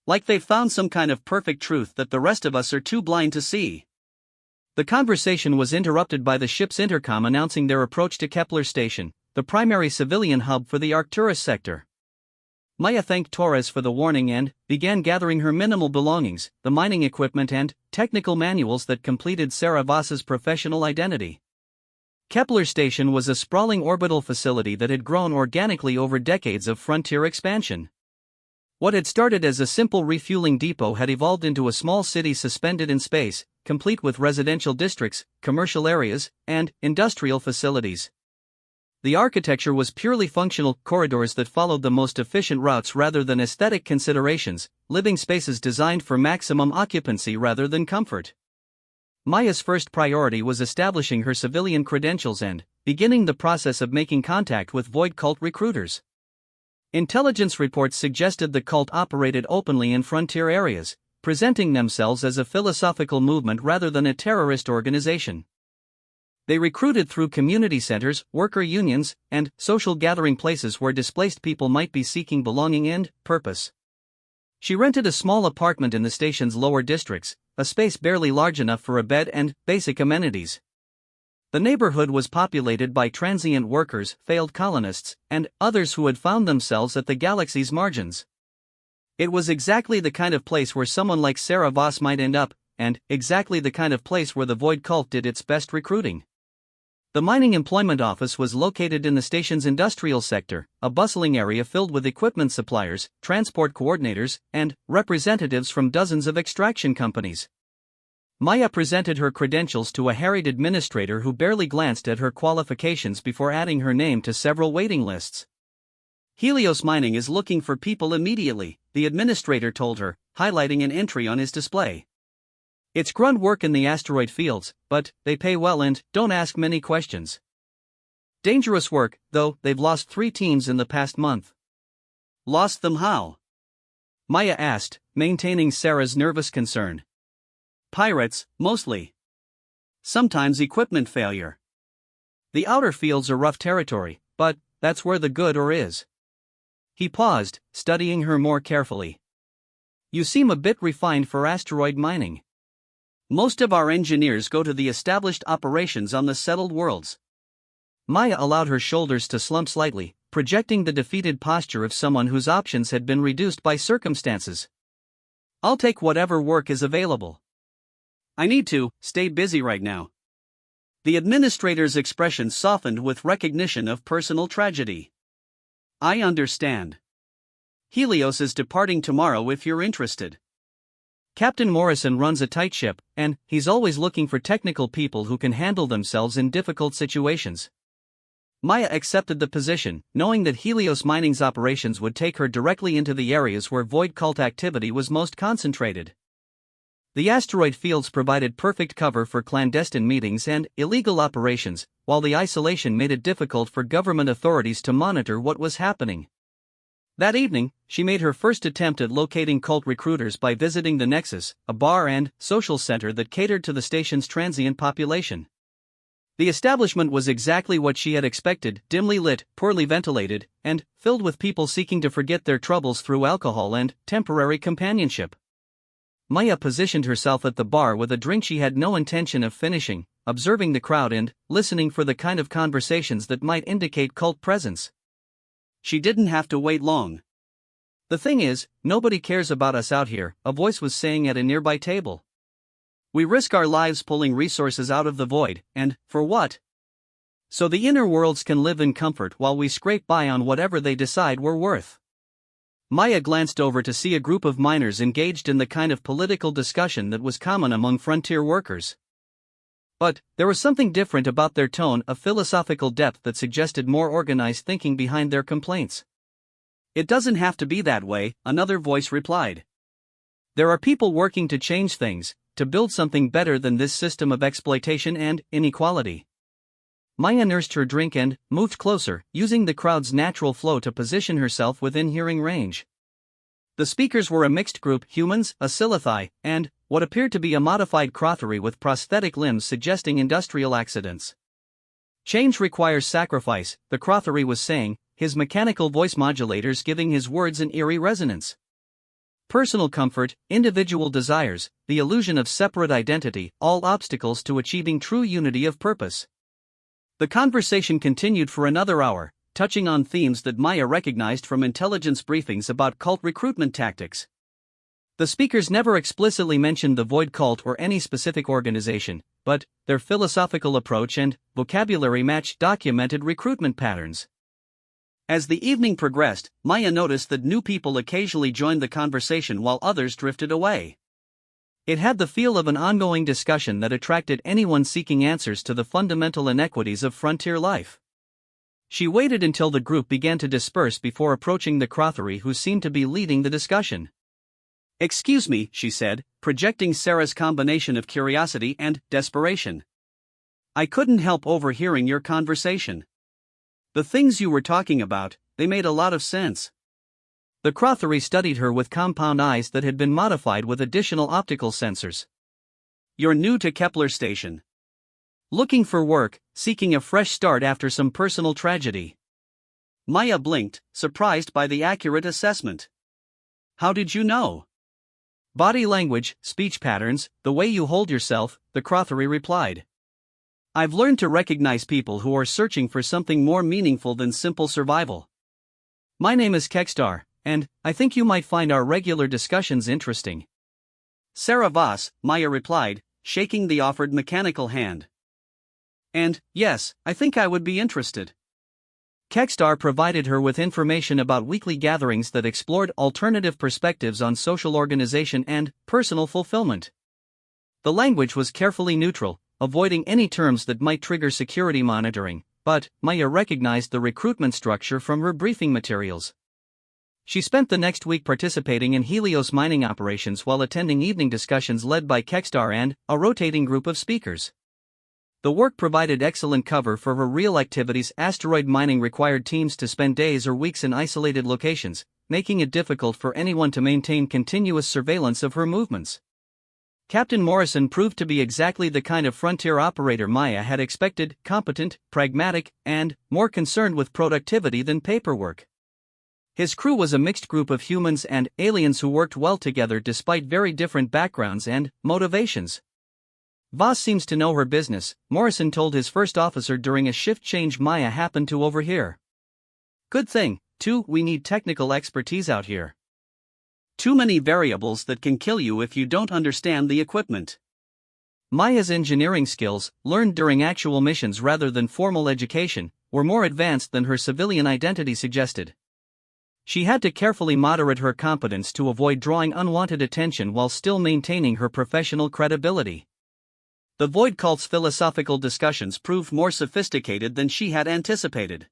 Speaker 1: Like they've found some kind of perfect truth that the rest of us are too blind to see." The conversation was interrupted by the ship's intercom announcing their approach to Kepler Station, the primary civilian hub for the Arcturus sector. Maya thanked Torres for the warning and began gathering her minimal belongings, the mining equipment and technical manuals that completed Sarah Voss's professional identity. Kepler Station was a sprawling orbital facility that had grown organically over decades of frontier expansion. What had started as a simple refueling depot had evolved into a small city suspended in space, complete with residential districts, commercial areas, and industrial facilities. The architecture was purely functional, corridors that followed the most efficient routes rather than aesthetic considerations, living spaces designed for maximum occupancy rather than comfort. Maya's first priority was establishing her civilian credentials and beginning the process of making contact with Void cult recruiters. Intelligence reports suggested the cult operated openly in frontier areas, presenting themselves as a philosophical movement rather than a terrorist organization. They recruited through community centers, worker unions, and social gathering places where displaced people might be seeking belonging and purpose. She rented a small apartment in the station's lower districts, a space barely large enough for a bed and basic amenities. The neighborhood was populated by transient workers, failed colonists, and others who had found themselves at the galaxy's margins. It was exactly the kind of place where someone like Sarah Voss might end up, and exactly the kind of place where the Void cult did its best recruiting. The mining employment office was located in the station's industrial sector, a bustling area filled with equipment suppliers, transport coordinators, and representatives from dozens of extraction companies. Maya presented her credentials to a harried administrator who barely glanced at her qualifications before adding her name to several waiting lists. Helios Mining is looking for people immediately, the administrator told her, highlighting an entry on his display. It's grunt work in the asteroid fields, but they pay well and don't ask many questions. Dangerous work, though. They've lost 3 teams in the past month. Lost them how? Maya asked, maintaining Sarah's nervous concern. Pirates, mostly. Sometimes equipment failure. The outer fields are rough territory, but that's where the good ore is. He paused, studying her more carefully. You seem a bit refined for asteroid mining. Most of our engineers go to the established operations on the settled worlds. Maya allowed her shoulders to slump slightly, projecting the defeated posture of someone whose options had been reduced by circumstances. I'll take whatever work is available. I need to stay busy right now. The administrator's expression softened with recognition of personal tragedy. I understand. Helios is departing tomorrow if you're interested. Captain Morrison runs a tight ship, and he's always looking for technical people who can handle themselves in difficult situations. Maya accepted the position, knowing that Helios Mining's operations would take her directly into the areas where Void cult activity was most concentrated. The asteroid fields provided perfect cover for clandestine meetings and illegal operations, while the isolation made it difficult for government authorities to monitor what was happening. That evening, she made her first attempt at locating cult recruiters by visiting the Nexus, a bar and social center that catered to the station's transient population. The establishment was exactly what she had expected: dimly lit, poorly ventilated, and filled with people seeking to forget their troubles through alcohol and temporary companionship. Maya positioned herself at the bar with a drink she had no intention of finishing, observing the crowd and listening for the kind of conversations that might indicate cult presence. She didn't have to wait long. The thing is, nobody cares about us out here, a voice was saying at a nearby table. We risk our lives pulling resources out of the void, and for what? So the inner worlds can live in comfort while we scrape by on whatever they decide we're worth. Maya glanced over to see a group of miners engaged in the kind of political discussion that was common among frontier workers. But there was something different about their tone, a philosophical depth that suggested more organized thinking behind their complaints. It doesn't have to be that way, another voice replied. There are people working to change things, to build something better than this system of exploitation and inequality. Maya nursed her drink and moved closer, using the crowd's natural flow to position herself within hearing range. The speakers were a mixed group: humans, a Silithai, and what appeared to be a modified Crothery with prosthetic limbs suggesting industrial accidents. Change requires sacrifice, the Crothery was saying, his mechanical voice modulators giving his words an eerie resonance. Personal comfort, individual desires, the illusion of separate identity, all obstacles to achieving true unity of purpose. The conversation continued for another hour, touching on themes that Maya recognized from intelligence briefings about cult recruitment tactics. The speakers never explicitly mentioned the Void cult or any specific organization, but their philosophical approach and vocabulary matched documented recruitment patterns. As the evening progressed, Maya noticed that new people occasionally joined the conversation while others drifted away. It had the feel of an ongoing discussion that attracted anyone seeking answers to the fundamental inequities of frontier life. She waited until the group began to disperse before approaching the Crothery, who seemed to be leading the discussion. "Excuse me," she said, projecting Sarah's combination of curiosity and desperation. "I couldn't help overhearing your conversation. The things you were talking about, they made a lot of sense." The Crothery studied her with compound eyes that had been modified with additional optical sensors. "You're new to Kepler Station. Looking for work, seeking a fresh start after some personal tragedy." Maya blinked, surprised by the accurate assessment. "How did you know?" "Body language, speech patterns, the way you hold yourself," the Crothery replied. "I've learned to recognize people who are searching for something more meaningful than simple survival. My name is Kekstar, and I think you might find our regular discussions interesting." "Sarah Voss," Maya replied, shaking the offered mechanical hand. "And, yes, I think I would be interested." Kekstar provided her with information about weekly gatherings that explored alternative perspectives on social organization and personal fulfillment. The language was carefully neutral, avoiding any terms that might trigger security monitoring, but Maya recognized the recruitment structure from her briefing materials. She spent the next week participating in Helios mining operations while attending evening discussions led by Kekstar and a rotating group of speakers. The work provided excellent cover for her real activities. Asteroid mining required teams to spend days or weeks in isolated locations, making it difficult for anyone to maintain continuous surveillance of her movements. Captain Morrison proved to be exactly the kind of frontier operator Maya had expected: competent, pragmatic, and more concerned with productivity than paperwork. His crew was a mixed group of humans and aliens who worked well together despite very different backgrounds and motivations. "Voss seems to know her business," Morrison told his first officer during a shift change Maya happened to overhear. "Good thing, too, we need technical expertise out here. Too many variables that can kill you if you don't understand the equipment." Maya's engineering skills, learned during actual missions rather than formal education, were more advanced than her civilian identity suggested. She had to carefully moderate her competence to avoid drawing unwanted attention while still maintaining her professional credibility. The Void Cult's philosophical discussions proved more sophisticated than she had anticipated.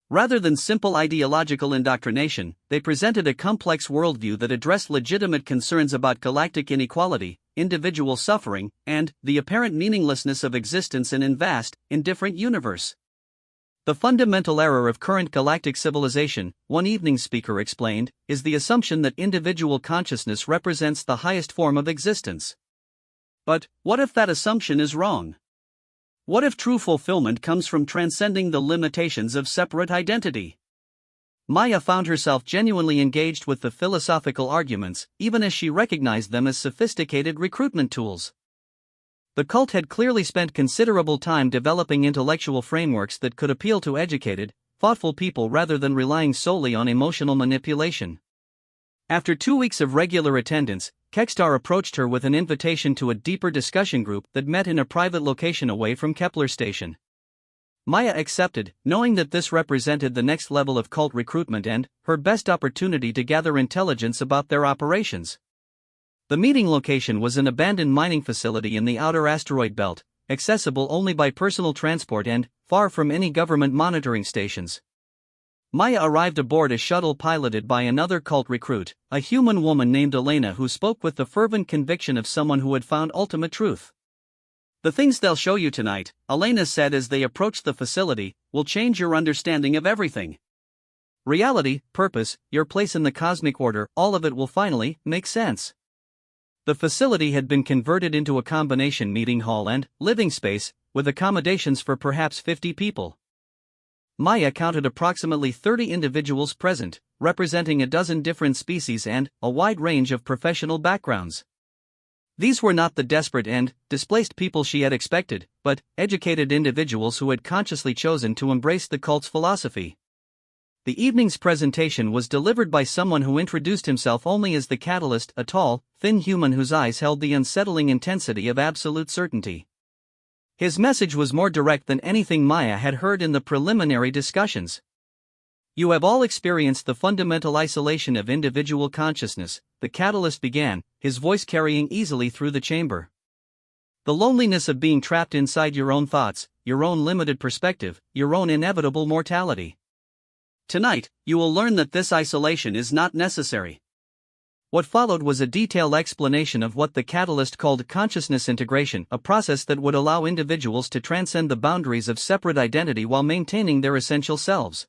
Speaker 1: Rather than simple ideological indoctrination, they presented a complex worldview that addressed legitimate concerns about galactic inequality, individual suffering, and the apparent meaninglessness of existence in a vast, indifferent universe. "The fundamental error of current galactic civilization," one evening speaker explained, "is the assumption that individual consciousness represents the highest form of existence. But what if that assumption is wrong? What if true fulfillment comes from transcending the limitations of separate identity?" Maya found herself genuinely engaged with the philosophical arguments, even as she recognized them as sophisticated recruitment tools. The cult had clearly spent considerable time developing intellectual frameworks that could appeal to educated, thoughtful people rather than relying solely on emotional manipulation. After 2 weeks of regular attendance, Kekstar approached her with an invitation to a deeper discussion group that met in a private location away from Kepler Station. Maya accepted, knowing that this represented the next level of cult recruitment and her best opportunity to gather intelligence about their operations. The meeting location was an abandoned mining facility in the outer asteroid belt, accessible only by personal transport and far from any government monitoring stations. Maya arrived aboard a shuttle piloted by another cult recruit, a human woman named Elena, who spoke with the fervent conviction of someone who had found ultimate truth. "The things they'll show you tonight," Elena said as they approached the facility, "will change your understanding of everything. Reality, purpose, your place in the cosmic order, all of it will finally make sense." The facility had been converted into a combination meeting hall and living space, with accommodations for perhaps 50 people. Maya counted approximately 30 individuals present, representing a dozen different species and a wide range of professional backgrounds. These were not the desperate and displaced people she had expected, but educated individuals who had consciously chosen to embrace the cult's philosophy. The evening's presentation was delivered by someone who introduced himself only as the Catalyst, a tall, thin human whose eyes held the unsettling intensity of absolute certainty. His message was more direct than anything Maya had heard in the preliminary discussions. "You have all experienced the fundamental isolation of individual consciousness," the Catalyst began, his voice carrying easily through the chamber. The loneliness of being trapped inside your own thoughts, your own limited perspective, your own inevitable mortality. Tonight, you will learn that this isolation is not necessary. What followed was a detailed explanation of what the catalyst called consciousness integration, a process that would allow individuals to transcend the boundaries of separate identity while maintaining their essential selves.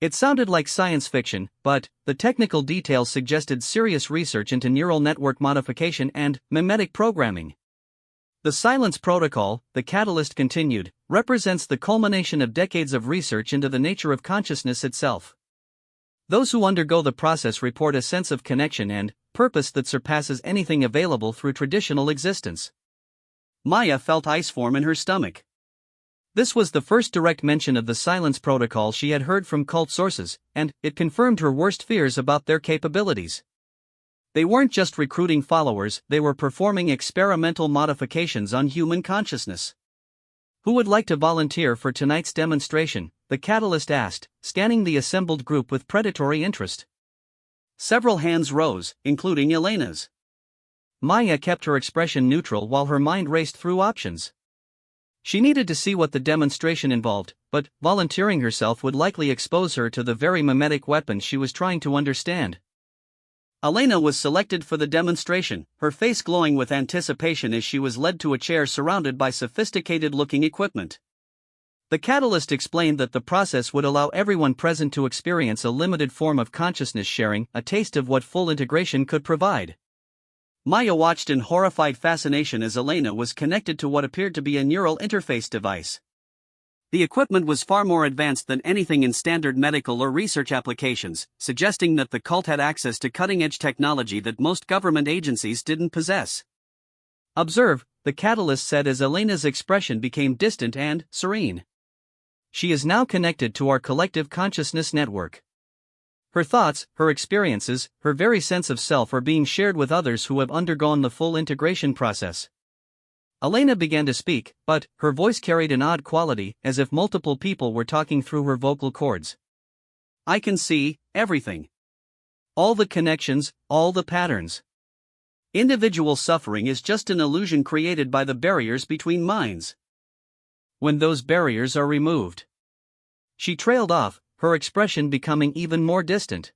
Speaker 1: It sounded like science fiction, but the technical details suggested serious research into neural network modification and mimetic programming. The silence protocol, the catalyst continued, represents the culmination of decades of research into the nature of consciousness itself. Those who undergo the process report a sense of connection and purpose that surpasses anything available through traditional existence. Maya felt ice form in her stomach. This was the first direct mention of the silence protocol she had heard from cult sources, and it confirmed her worst fears about their capabilities. They weren't just recruiting followers, they were performing experimental modifications on human consciousness. Who would like to volunteer for tonight's demonstration? The catalyst asked, scanning the assembled group with predatory interest. Several hands rose, including Elena's. Maya kept her expression neutral while her mind raced through options. She needed to see what the demonstration involved, but volunteering herself would likely expose her to the very mimetic weapons she was trying to understand. Elena was selected for the demonstration, her face glowing with anticipation as she was led to a chair surrounded by sophisticated-looking equipment. The catalyst explained that the process would allow everyone present to experience a limited form of consciousness sharing, a taste of what full integration could provide. Maya watched in horrified fascination as Elena was connected to what appeared to be a neural interface device. The equipment was far more advanced than anything in standard medical or research applications, suggesting that the cult had access to cutting-edge technology that most government agencies didn't possess. Observe, the catalyst said as Elena's expression became distant and serene. She is now connected to our collective consciousness network. Her thoughts, her experiences, her very sense of self are being shared with others who have undergone the full integration process. Elena began to speak, but her voice carried an odd quality, as if multiple people were talking through her vocal cords. I can see everything. All the connections, all the patterns. Individual suffering is just an illusion created by the barriers between minds. When those barriers are removed. She trailed off, her expression becoming even more distant.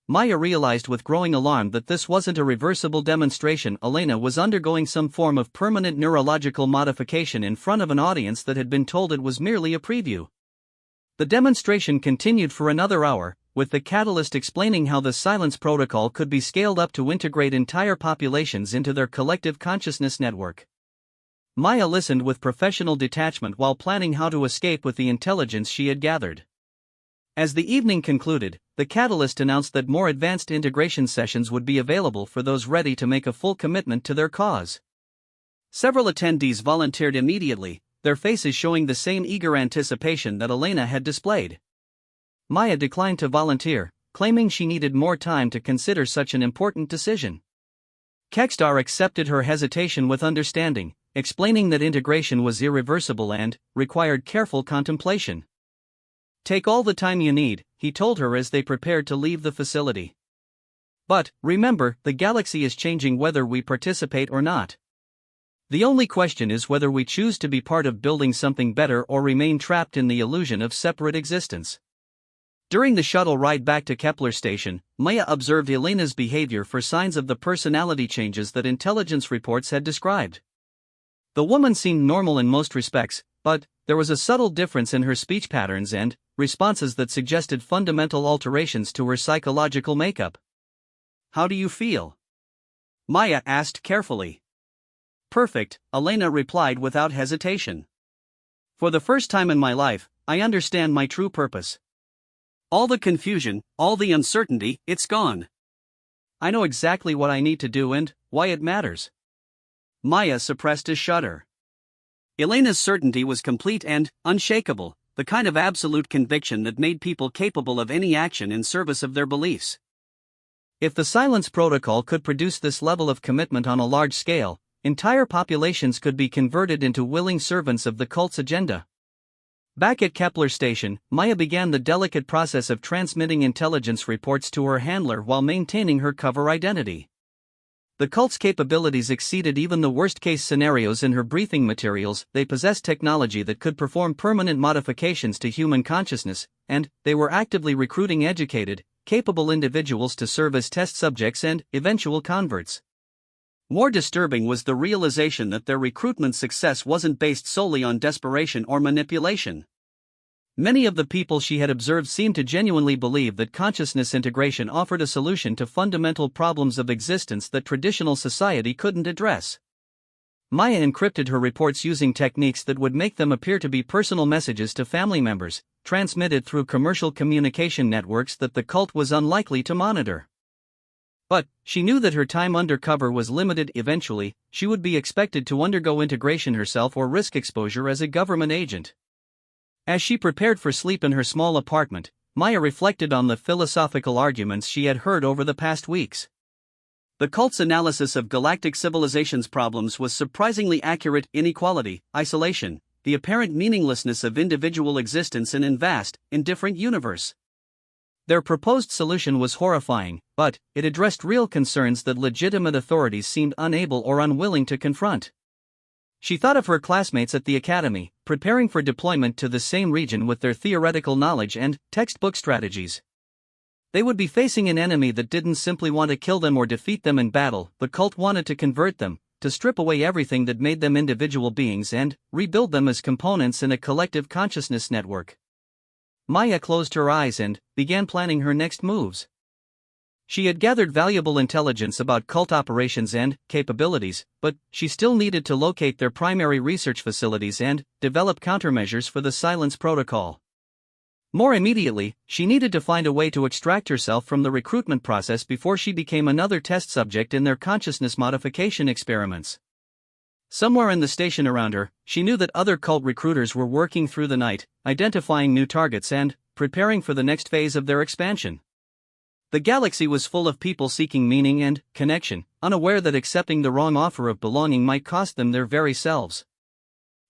Speaker 1: Maya realized with growing alarm that this wasn't a reversible demonstration. Elena was undergoing some form of permanent neurological modification in front of an audience that had been told it was merely a preview. The demonstration continued for another hour, with the catalyst explaining how the silence protocol could be scaled up to integrate entire populations into their collective consciousness network. Maya listened with professional detachment while planning how to escape with the intelligence she had gathered. As the evening concluded, the catalyst announced that more advanced integration sessions would be available for those ready to make a full commitment to their cause. Several attendees volunteered immediately, their faces showing the same eager anticipation that Elena had displayed. Maya declined to volunteer, claiming she needed more time to consider such an important decision. Kekstar accepted her hesitation with understanding, explaining that integration was irreversible and required careful contemplation. Take all the time you need, he told her as they prepared to leave the facility. But, remember, the galaxy is changing whether we participate or not. The only question is whether we choose to be part of building something better or remain trapped in the illusion of separate existence. During the shuttle ride back to Kepler Station, Maya observed Elena's behavior for signs of the personality changes that intelligence reports had described. The woman seemed normal in most respects, but there was a subtle difference in her speech patterns and responses that suggested fundamental alterations to her psychological makeup. How do you feel? Maya asked carefully. Perfect, Elena replied without hesitation. For the first time in my life, I understand my true purpose. All the confusion, all the uncertainty, it's gone. I know exactly what I need to do and why it matters. Maya suppressed a shudder. Elena's certainty was complete and unshakable, the kind of absolute conviction that made people capable of any action in service of their beliefs. If the silence protocol could produce this level of commitment on a large scale, entire populations could be converted into willing servants of the cult's agenda. Back at Kepler Station, Maya began the delicate process of transmitting intelligence reports to her handler while maintaining her cover identity. The cult's capabilities exceeded even the worst-case scenarios in her briefing materials. They possessed technology that could perform permanent modifications to human consciousness, and they were actively recruiting educated, capable individuals to serve as test subjects and eventual converts. More disturbing was the realization that their recruitment success wasn't based solely on desperation or manipulation. Many of the people she had observed seemed to genuinely believe that consciousness integration offered a solution to fundamental problems of existence that traditional society couldn't address. Maya encrypted her reports using techniques that would make them appear to be personal messages to family members, transmitted through commercial communication networks that the cult was unlikely to monitor. But she knew that her time undercover was limited. Eventually, she would be expected to undergo integration herself or risk exposure as a government agent. As she prepared for sleep in her small apartment, Maya reflected on the philosophical arguments she had heard over the past weeks. The cult's analysis of galactic civilization's problems was surprisingly accurate: inequality, isolation, the apparent meaninglessness of individual existence in a vast, indifferent universe. Their proposed solution was horrifying, but it addressed real concerns that legitimate authorities seemed unable or unwilling to confront. She thought of her classmates at the academy, preparing for deployment to the same region with their theoretical knowledge and textbook strategies. They would be facing an enemy that didn't simply want to kill them or defeat them in battle. The cult wanted to convert them, to strip away everything that made them individual beings and rebuild them as components in a collective consciousness network. Maya closed her eyes and began planning her next moves. She had gathered valuable intelligence about cult operations and capabilities, but she still needed to locate their primary research facilities and develop countermeasures for the silence protocol. More immediately, she needed to find a way to extract herself from the recruitment process before she became another test subject in their consciousness modification experiments. Somewhere in the station around her, she knew that other cult recruiters were working through the night, identifying new targets and preparing for the next phase of their expansion. The galaxy was full of people seeking meaning and connection, unaware that accepting the wrong offer of belonging might cost them their very selves.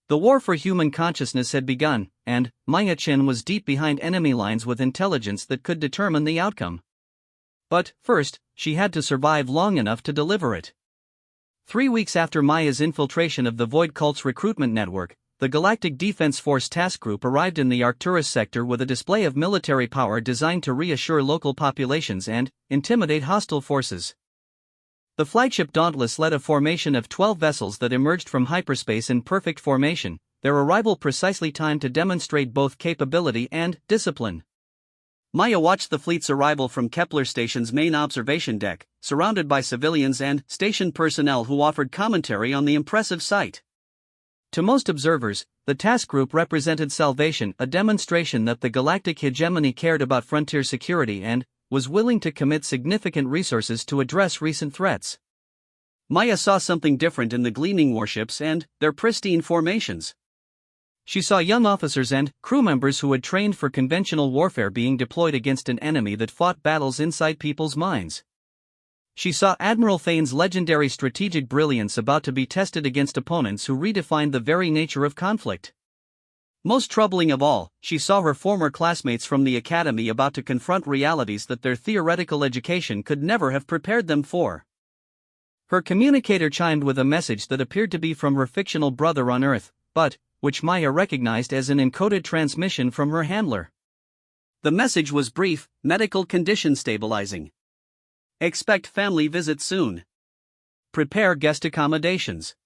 Speaker 1: The war for human consciousness had begun, and Maya Chin was deep behind enemy lines with intelligence that could determine the outcome. But first, she had to survive long enough to deliver it. 3 weeks after Maya's infiltration of the Void Cult's recruitment network, the Galactic Defense Force Task Group arrived in the Arcturus sector with a display of military power designed to reassure local populations and intimidate hostile forces. The flagship Dauntless led a formation of 12 vessels that emerged from hyperspace in perfect formation, their arrival precisely timed to demonstrate both capability and discipline. Maya watched the fleet's arrival from Kepler Station's main observation deck, surrounded by civilians and station personnel who offered commentary on the impressive sight. To most observers, the task group represented salvation, a demonstration that the galactic hegemony cared about frontier security and was willing to commit significant resources to address recent threats. Maya saw something different in the gleaming warships and their pristine formations. She saw young officers and crew members who had trained for conventional warfare being deployed against an enemy that fought battles inside people's minds. She saw Admiral Thane's legendary strategic brilliance about to be tested against opponents who redefined the very nature of conflict. Most troubling of all, she saw her former classmates from the academy about to confront realities that their theoretical education could never have prepared them for. Her communicator chimed with a message that appeared to be from her fictional brother on Earth, but which Maya recognized as an encoded transmission from her handler. The message was brief: medical condition stabilizing. Expect family visit soon. Prepare guest accommodations.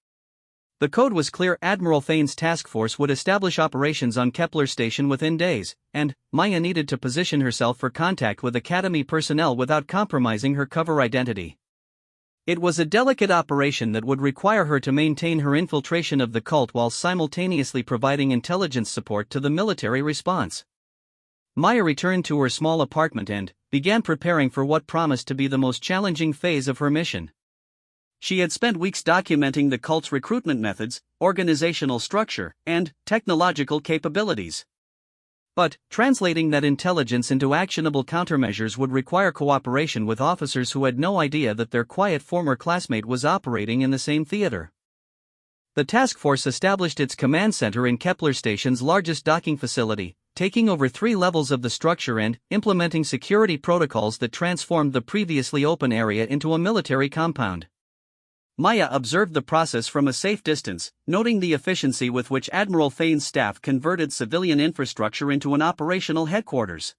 Speaker 1: The code was clear: Admiral Thane's task force would establish operations on Kepler Station within days, and Maya needed to position herself for contact with Academy personnel without compromising her cover identity. It was a delicate operation that would require her to maintain her infiltration of the cult while simultaneously providing intelligence support to the military response. Maya returned to her small apartment and began preparing for what promised to be the most challenging phase of her mission. She had spent weeks documenting the cult's recruitment methods, organizational structure, and technological capabilities. But translating that intelligence into actionable countermeasures would require cooperation with officers who had no idea that their quiet former classmate was operating in the same theater. The task force established its command center in Kepler Station's largest docking facility, taking over 3 levels of the structure and implementing security protocols that transformed the previously open area into a military compound. Maya observed the process from a safe distance, noting the efficiency with which Admiral Thane's staff converted civilian infrastructure into an operational headquarters.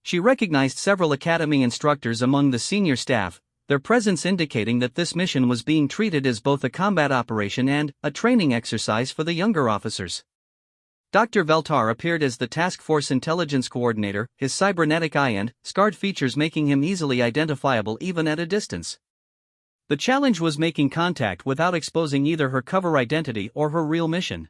Speaker 1: She recognized several Academy instructors among the senior staff, their presence indicating that this mission was being treated as both a combat operation and a training exercise for the younger officers. Dr. Veltar appeared as the task force intelligence coordinator, his cybernetic eye and scarred features making him easily identifiable even at a distance. The challenge was making contact without exposing either her cover identity or her real mission.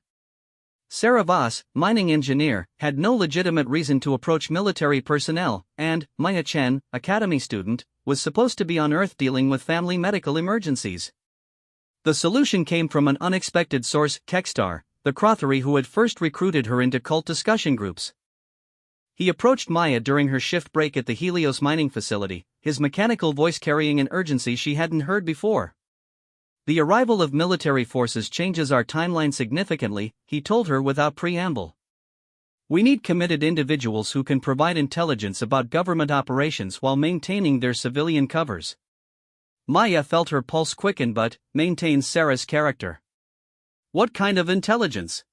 Speaker 1: Sarah Voss, mining engineer, had no legitimate reason to approach military personnel, and Maya Chen, academy student, was supposed to be on Earth dealing with family medical emergencies. The solution came from an unexpected source, Kekstar, the Crothery who had first recruited her into cult discussion groups. He approached Maya during her shift break at the Helios mining facility, his mechanical voice carrying an urgency she hadn't heard before. The arrival of military forces changes our timeline significantly, he told her without preamble. We need committed individuals who can provide intelligence about government operations while maintaining their civilian covers. Maya felt her pulse quicken but maintained Sarah's character. What kind of intelligence?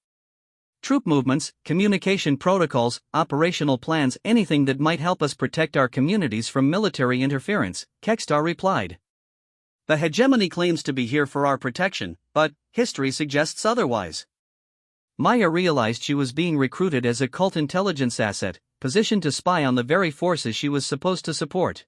Speaker 1: Troop movements, communication protocols, operational plans, anything that might help us protect our communities from military interference, Kekstar replied. The hegemony claims to be here for our protection, but history suggests otherwise. Maya realized she was being recruited as a cult intelligence asset, positioned to spy on the very forces she was supposed to support.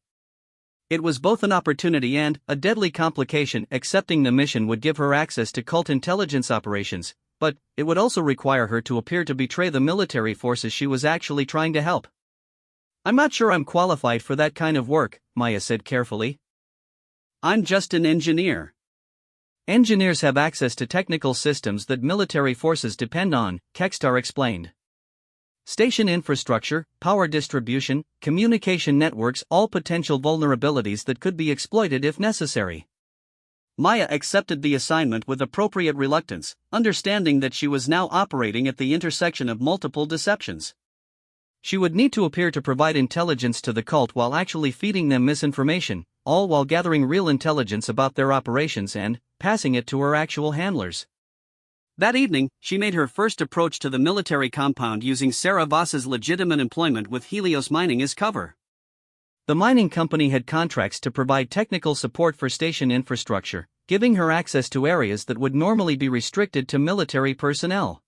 Speaker 1: It was both an opportunity and a deadly complication. Accepting the mission would give her access to cult intelligence operations, but it would also require her to appear to betray the military forces she was actually trying to help. I'm not sure I'm qualified for that kind of work, Maya said carefully. I'm just an engineer. Engineers have access to technical systems that military forces depend on, Kekstar explained. Station infrastructure, power distribution, communication networks, all potential vulnerabilities that could be exploited if necessary. Maya accepted the assignment with appropriate reluctance, understanding that she was now operating at the intersection of multiple deceptions. She would need to appear to provide intelligence to the cult while actually feeding them misinformation, all while gathering real intelligence about their operations and passing it to her actual handlers. That evening, she made her first approach to the military compound using Sarah Voss's legitimate employment with Helios Mining as cover. The mining company had contracts to provide technical support for station infrastructure, giving her access to areas that would normally be restricted to military personnel.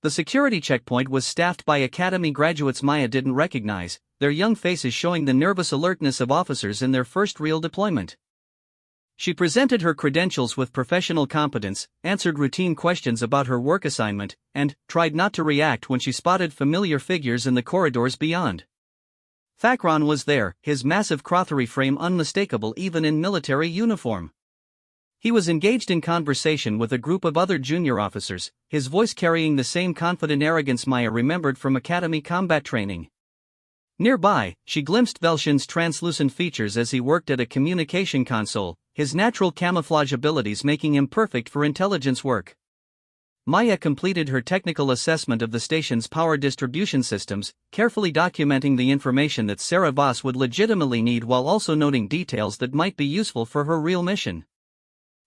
Speaker 1: The security checkpoint was staffed by academy graduates Maya didn't recognize, their young faces showing the nervous alertness of officers in their first real deployment. She presented her credentials with professional competence, answered routine questions about her work assignment, and tried not to react when she spotted familiar figures in the corridors beyond. Thakron was there, his massive Crothery frame unmistakable even in military uniform. He was engaged in conversation with a group of other junior officers, his voice carrying the same confident arrogance Maya remembered from academy combat training. Nearby, she glimpsed Velshin's translucent features as he worked at a communication console, his natural camouflage abilities making him perfect for intelligence work. Maya completed her technical assessment of the station's power distribution systems, carefully documenting the information that Sarah Voss would legitimately need while also noting details that might be useful for her real mission.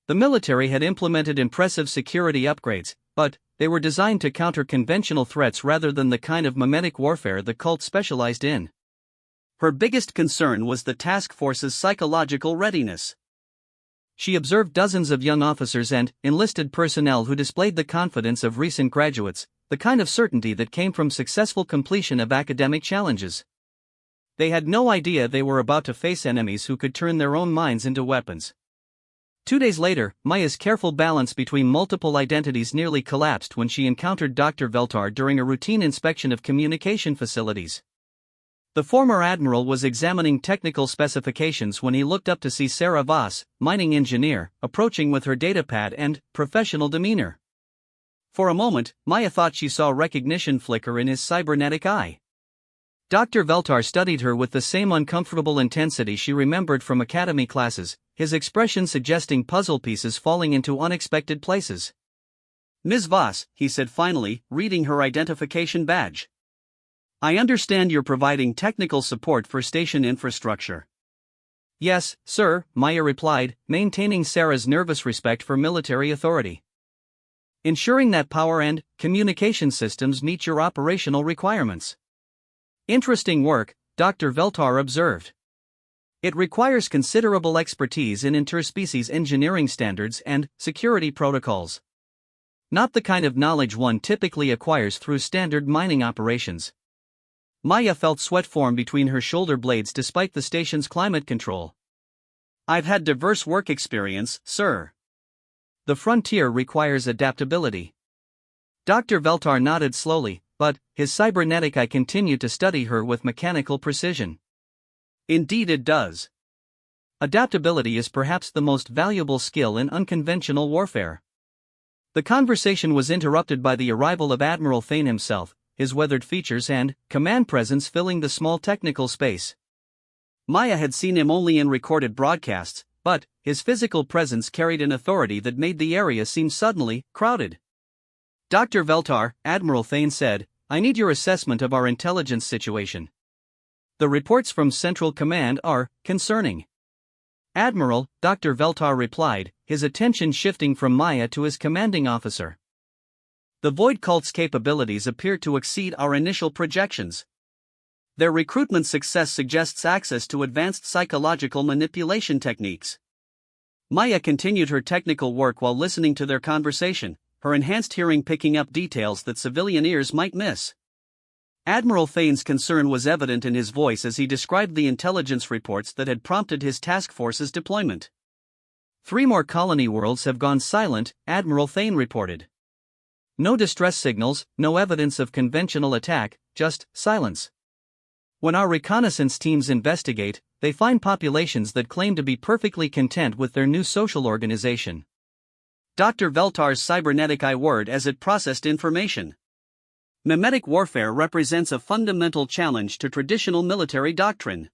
Speaker 1: The military had implemented impressive security upgrades, but they were designed to counter conventional threats rather than the kind of mimetic warfare the cult specialized in. Her biggest concern was the task force's psychological readiness. She observed dozens of young officers and enlisted personnel who displayed the confidence of recent graduates, the kind of certainty that came from successful completion of academic challenges. They had no idea they were about to face enemies who could turn their own minds into weapons. 2 days later, Maya's careful balance between multiple identities nearly collapsed when she encountered Dr. Veltar during a routine inspection of communication facilities. The former admiral was examining technical specifications when he looked up to see Sarah Voss, mining engineer, approaching with her datapad and professional demeanor. For a moment, Maya thought she saw recognition flicker in his cybernetic eye. Dr. Veltar studied her with the same uncomfortable intensity she remembered from academy classes, his expression suggesting puzzle pieces falling into unexpected places. "Ms. Voss," he said finally, reading her identification badge. "I understand you're providing technical support for station infrastructure." Yes, sir, Maya replied, maintaining Sarah's nervous respect for military authority. Ensuring that power and communication systems meet your operational requirements. Interesting work, Dr. Veltar observed. It requires considerable expertise in interspecies engineering standards and security protocols. Not the kind of knowledge one typically acquires through standard mining operations. Maya felt sweat form between her shoulder blades despite the station's climate control. I've had diverse work experience, sir. The frontier requires adaptability. Dr. Veltar nodded slowly, but his cybernetic eye continued to study her with mechanical precision. Indeed it does. Adaptability is perhaps the most valuable skill in unconventional warfare. The conversation was interrupted by the arrival of Admiral Thane himself, his weathered features and command presence filling the small technical space. Maya had seen him only in recorded broadcasts, but his physical presence carried an authority that made the area seem suddenly crowded. Dr. Veltar, Admiral Thane said, I need your assessment of our intelligence situation. The reports from Central Command are concerning. Admiral, Dr. Veltar replied, his attention shifting from Maya to his commanding officer. The Void Cult's capabilities appear to exceed our initial projections. Their recruitment success suggests access to advanced psychological manipulation techniques. Maya continued her technical work while listening to their conversation, her enhanced hearing picking up details that civilian ears might miss. Admiral Thane's concern was evident in his voice as he described the intelligence reports that had prompted his task force's deployment. 3 more colony worlds have gone silent, Admiral Thane reported. No distress signals, no evidence of conventional attack, just silence. When our reconnaissance teams investigate, they find populations that claim to be perfectly content with their new social organization. Dr. Veltar's cybernetic eye whirred as it processed information. Mimetic warfare represents a fundamental challenge to traditional military doctrine.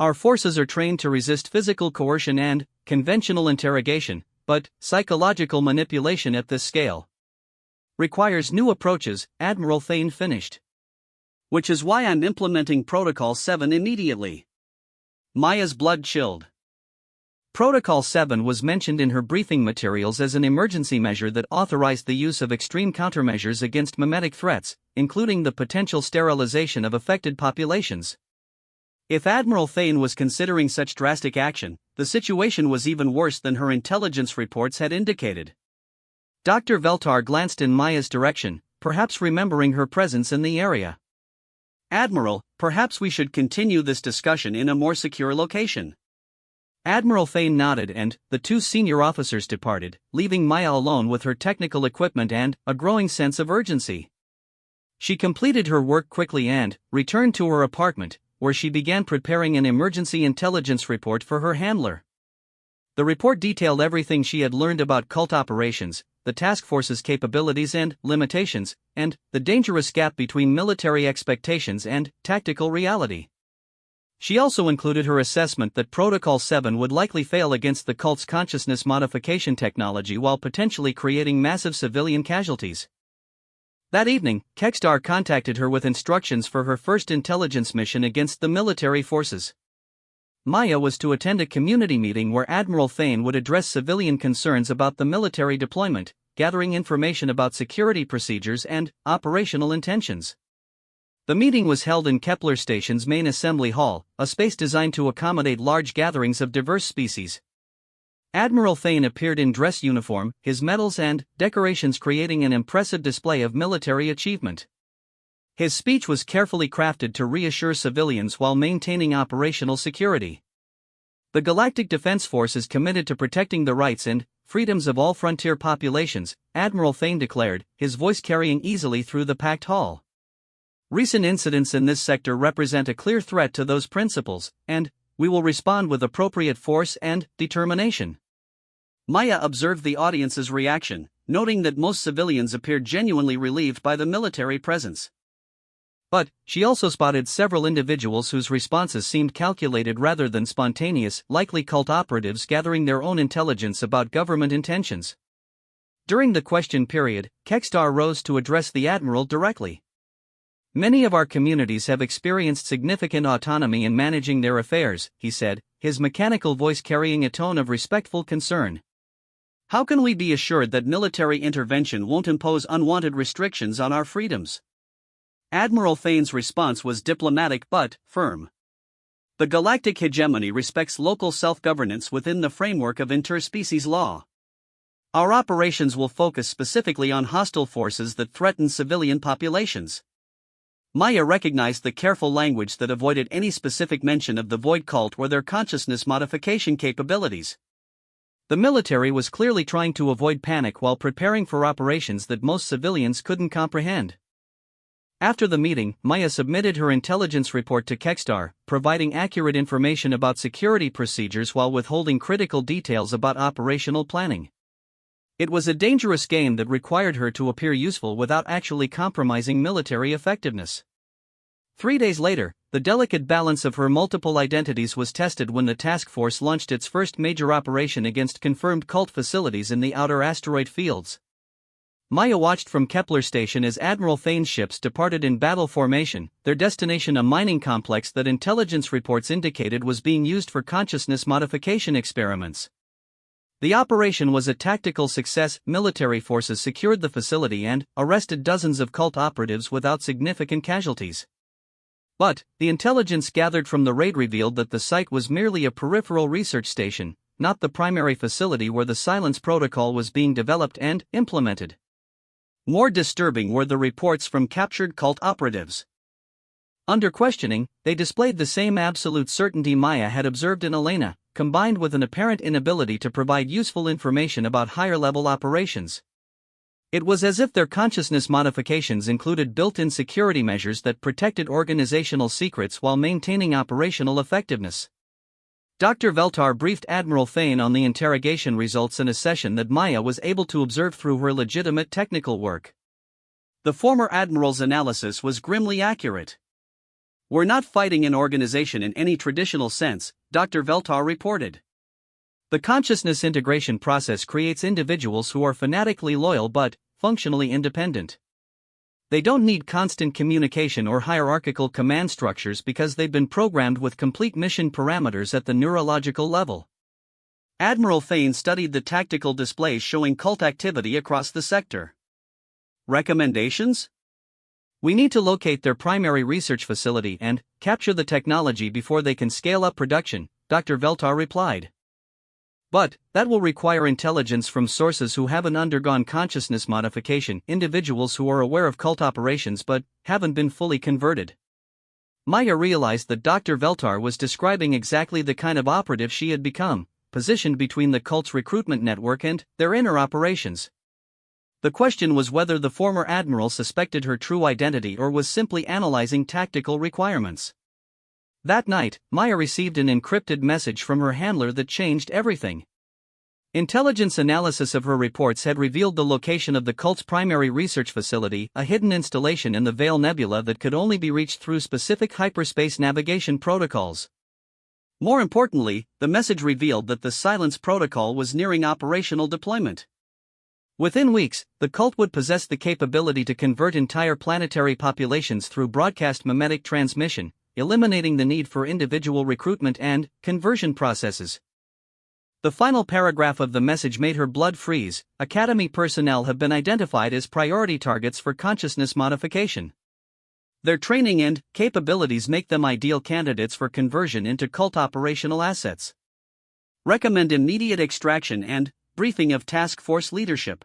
Speaker 1: Our forces are trained to resist physical coercion and conventional interrogation, but psychological manipulation at this scale requires new approaches, Admiral Thane finished. Which is why I'm implementing Protocol 7 immediately. Maya's blood chilled. Protocol 7 was mentioned in her briefing materials as an emergency measure that authorized the use of extreme countermeasures against mimetic threats, including the potential sterilization of affected populations. If Admiral Thane was considering such drastic action, the situation was even worse than her intelligence reports had indicated. Dr. Veltar glanced in Maya's direction, perhaps remembering her presence in the area. Admiral, perhaps we should continue this discussion in a more secure location. Admiral Thane nodded and the 2 senior officers departed, leaving Maya alone with her technical equipment and a growing sense of urgency. She completed her work quickly and returned to her apartment, where she began preparing an emergency intelligence report for her handler. The report detailed everything she had learned about cult operations, the task force's capabilities and limitations, and the dangerous gap between military expectations and tactical reality. She also included her assessment that Protocol 7 would likely fail against the cult's consciousness modification technology while potentially creating massive civilian casualties. That evening, Kekstar contacted her with instructions for her first intelligence mission against the military forces. Maya was to attend a community meeting where Admiral Thane would address civilian concerns about the military deployment, gathering information about security procedures and operational intentions. The meeting was held in Kepler Station's main assembly hall, a space designed to accommodate large gatherings of diverse species. Admiral Thane appeared in dress uniform, his medals and decorations creating an impressive display of military achievement. His speech was carefully crafted to reassure civilians while maintaining operational security. The Galactic Defense Force is committed to protecting the rights and freedoms of all frontier populations, Admiral Thane declared, his voice carrying easily through the packed hall. Recent incidents in this sector represent a clear threat to those principles, and we will respond with appropriate force and determination. Maya observed the audience's reaction, noting that most civilians appeared genuinely relieved by the military presence. But she also spotted several individuals whose responses seemed calculated rather than spontaneous, likely cult operatives gathering their own intelligence about government intentions. During the question period, Kekstar rose to address the Admiral directly. Many of our communities have experienced significant autonomy in managing their affairs, he said, his mechanical voice carrying a tone of respectful concern. "How can we be assured that military intervention won't impose unwanted restrictions on our freedoms?" Admiral Thane's response was diplomatic but firm. "The galactic hegemony respects local self-governance within the framework of interspecies law. Our operations will focus specifically on hostile forces that threaten civilian populations." Maya recognized the careful language that avoided any specific mention of the Void Cult or their consciousness modification capabilities. The military was clearly trying to avoid panic while preparing for operations that most civilians couldn't comprehend. After the meeting, Maya submitted her intelligence report to Kekstar, providing accurate information about security procedures while withholding critical details about operational planning. It was a dangerous game that required her to appear useful without actually compromising military effectiveness. 3 days later, the delicate balance of her multiple identities was tested when the task force launched its first major operation against confirmed cult facilities in the outer asteroid fields. Maya watched from Kepler Station as Admiral Thane's ships departed in battle formation, their destination a mining complex that intelligence reports indicated was being used for consciousness modification experiments. The operation was a tactical success. Military forces secured the facility and arrested dozens of cult operatives without significant casualties. But the intelligence gathered from the raid revealed that the site was merely a peripheral research station, not the primary facility where the Silence Protocol was being developed and implemented. More disturbing were the reports from captured cult operatives. Under questioning, they displayed the same absolute certainty Maya had observed in Elena, combined with an apparent inability to provide useful information about higher-level operations. It was as if their consciousness modifications included built-in security measures that protected organizational secrets while maintaining operational effectiveness. Dr. Veltar briefed Admiral Thane on the interrogation results in a session that Maya was able to observe through her legitimate technical work. The former admiral's analysis was grimly accurate. "We're not fighting an organization in any traditional sense," Dr. Veltar reported. "The consciousness integration process creates individuals who are fanatically loyal but functionally independent. They don't need constant communication or hierarchical command structures because they've been programmed with complete mission parameters at the neurological level." Admiral Thane studied the tactical displays showing cult activity across the sector. "Recommendations? We need to locate their primary research facility and capture the technology before they can scale up production," Dr. Veltar replied. "But that will require intelligence from sources who haven't undergone consciousness modification, individuals who are aware of cult operations but haven't been fully converted." Maya realized that Dr. Veltar was describing exactly the kind of operative she had become, positioned between the cult's recruitment network and their inner operations. The question was whether the former admiral suspected her true identity or was simply analyzing tactical requirements. That night, Maya received an encrypted message from her handler that changed everything. Intelligence analysis of her reports had revealed the location of the cult's primary research facility, a hidden installation in the Veil Nebula that could only be reached through specific hyperspace navigation protocols. More importantly, the message revealed that the Silence Protocol was nearing operational deployment. Within weeks, the cult would possess the capability to convert entire planetary populations through broadcast mimetic transmission, eliminating the need for individual recruitment and conversion processes. The final paragraph of the message made her blood freeze. Academy personnel have been identified as priority targets for consciousness modification. Their training and capabilities make them ideal candidates for conversion into cult operational assets. Recommend immediate extraction and briefing of task force leadership.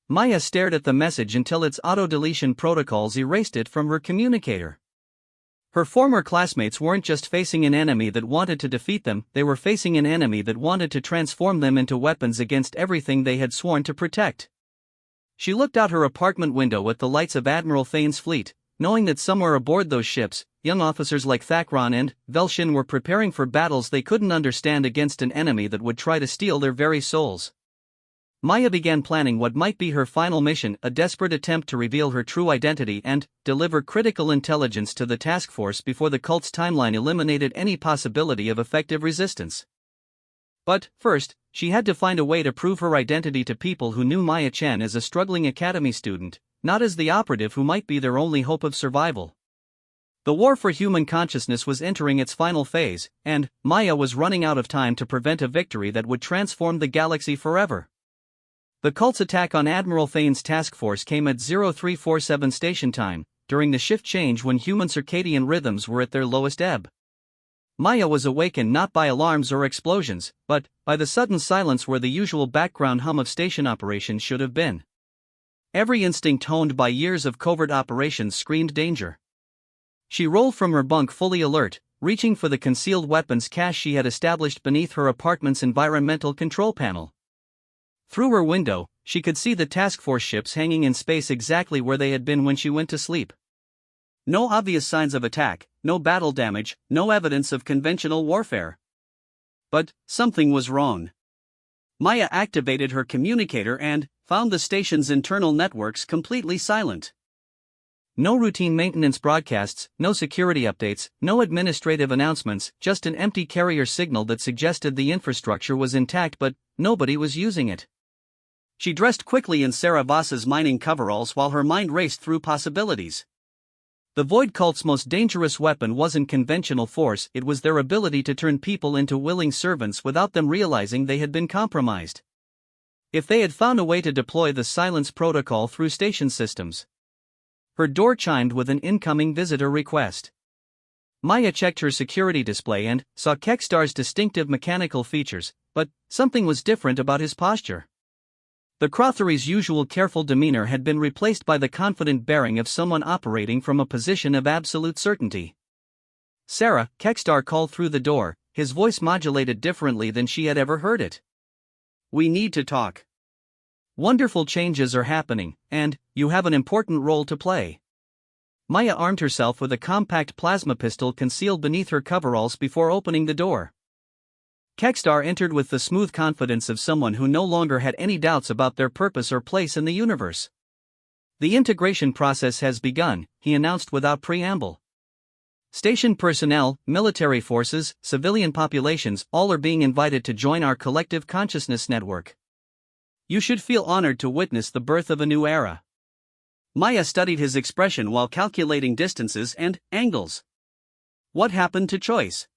Speaker 1: Maya stared at the message until its auto-deletion protocols erased it from her communicator. Her former classmates weren't just facing an enemy that wanted to defeat them, they were facing an enemy that wanted to transform them into weapons against everything they had sworn to protect. She looked out her apartment window at the lights of Admiral Thane's fleet, knowing that somewhere aboard those ships, young officers like Thakron and Velshin were preparing for battles they couldn't understand against an enemy that would try to steal their very souls. Maya began planning what might be her final mission, a desperate attempt to reveal her true identity and deliver critical intelligence to the task force before the cult's timeline eliminated any possibility of effective resistance. But first, she had to find a way to prove her identity to people who knew Maya Chen as a struggling academy student, not as the operative who might be their only hope of survival. The war for human consciousness was entering its final phase, and Maya was running out of time to prevent a victory that would transform the galaxy forever. The cult's attack on Admiral Thane's task force came at 0347 station time, during the shift change when human circadian rhythms were at their lowest ebb. Maya was awakened not by alarms or explosions, but by the sudden silence where the usual background hum of station operations should have been. Every instinct honed by years of covert operations screamed danger. She rolled from her bunk fully alert, reaching for the concealed weapons cache she had established beneath her apartment's environmental control panel. Through her window, she could see the task force ships hanging in space exactly where they had been when she went to sleep. No obvious signs of attack, no battle damage, no evidence of conventional warfare. But something was wrong. Maya activated her communicator and found the station's internal networks completely silent. No routine maintenance broadcasts, no security updates, no administrative announcements, just an empty carrier signal that suggested the infrastructure was intact but nobody was using it. She dressed quickly in Sarah Voss's mining coveralls while her mind raced through possibilities. The Void Cult's most dangerous weapon wasn't conventional force, it was their ability to turn people into willing servants without them realizing they had been compromised. If they had found a way to deploy the silence protocol through station systems. Her door chimed with an incoming visitor request. Maya checked her security display and saw Kekstar's distinctive mechanical features, but something was different about his posture. The Crothery's usual careful demeanor had been replaced by the confident bearing of someone operating from a position of absolute certainty. "Sarah," Kekstar called through the door, his voice modulated differently than she had ever heard it. "We need to talk. Wonderful changes are happening, and you have an important role to play." Maya armed herself with a compact plasma pistol concealed beneath her coveralls before opening the door. Kekstar entered with the smooth confidence of someone who no longer had any doubts about their purpose or place in the universe. "The integration process has begun," he announced without preamble. "Station personnel, military forces, civilian populations, all are being invited to join our collective consciousness network. You should feel honored to witness the birth of a new era." Maya studied his expression while calculating distances and angles. "What happened to choice?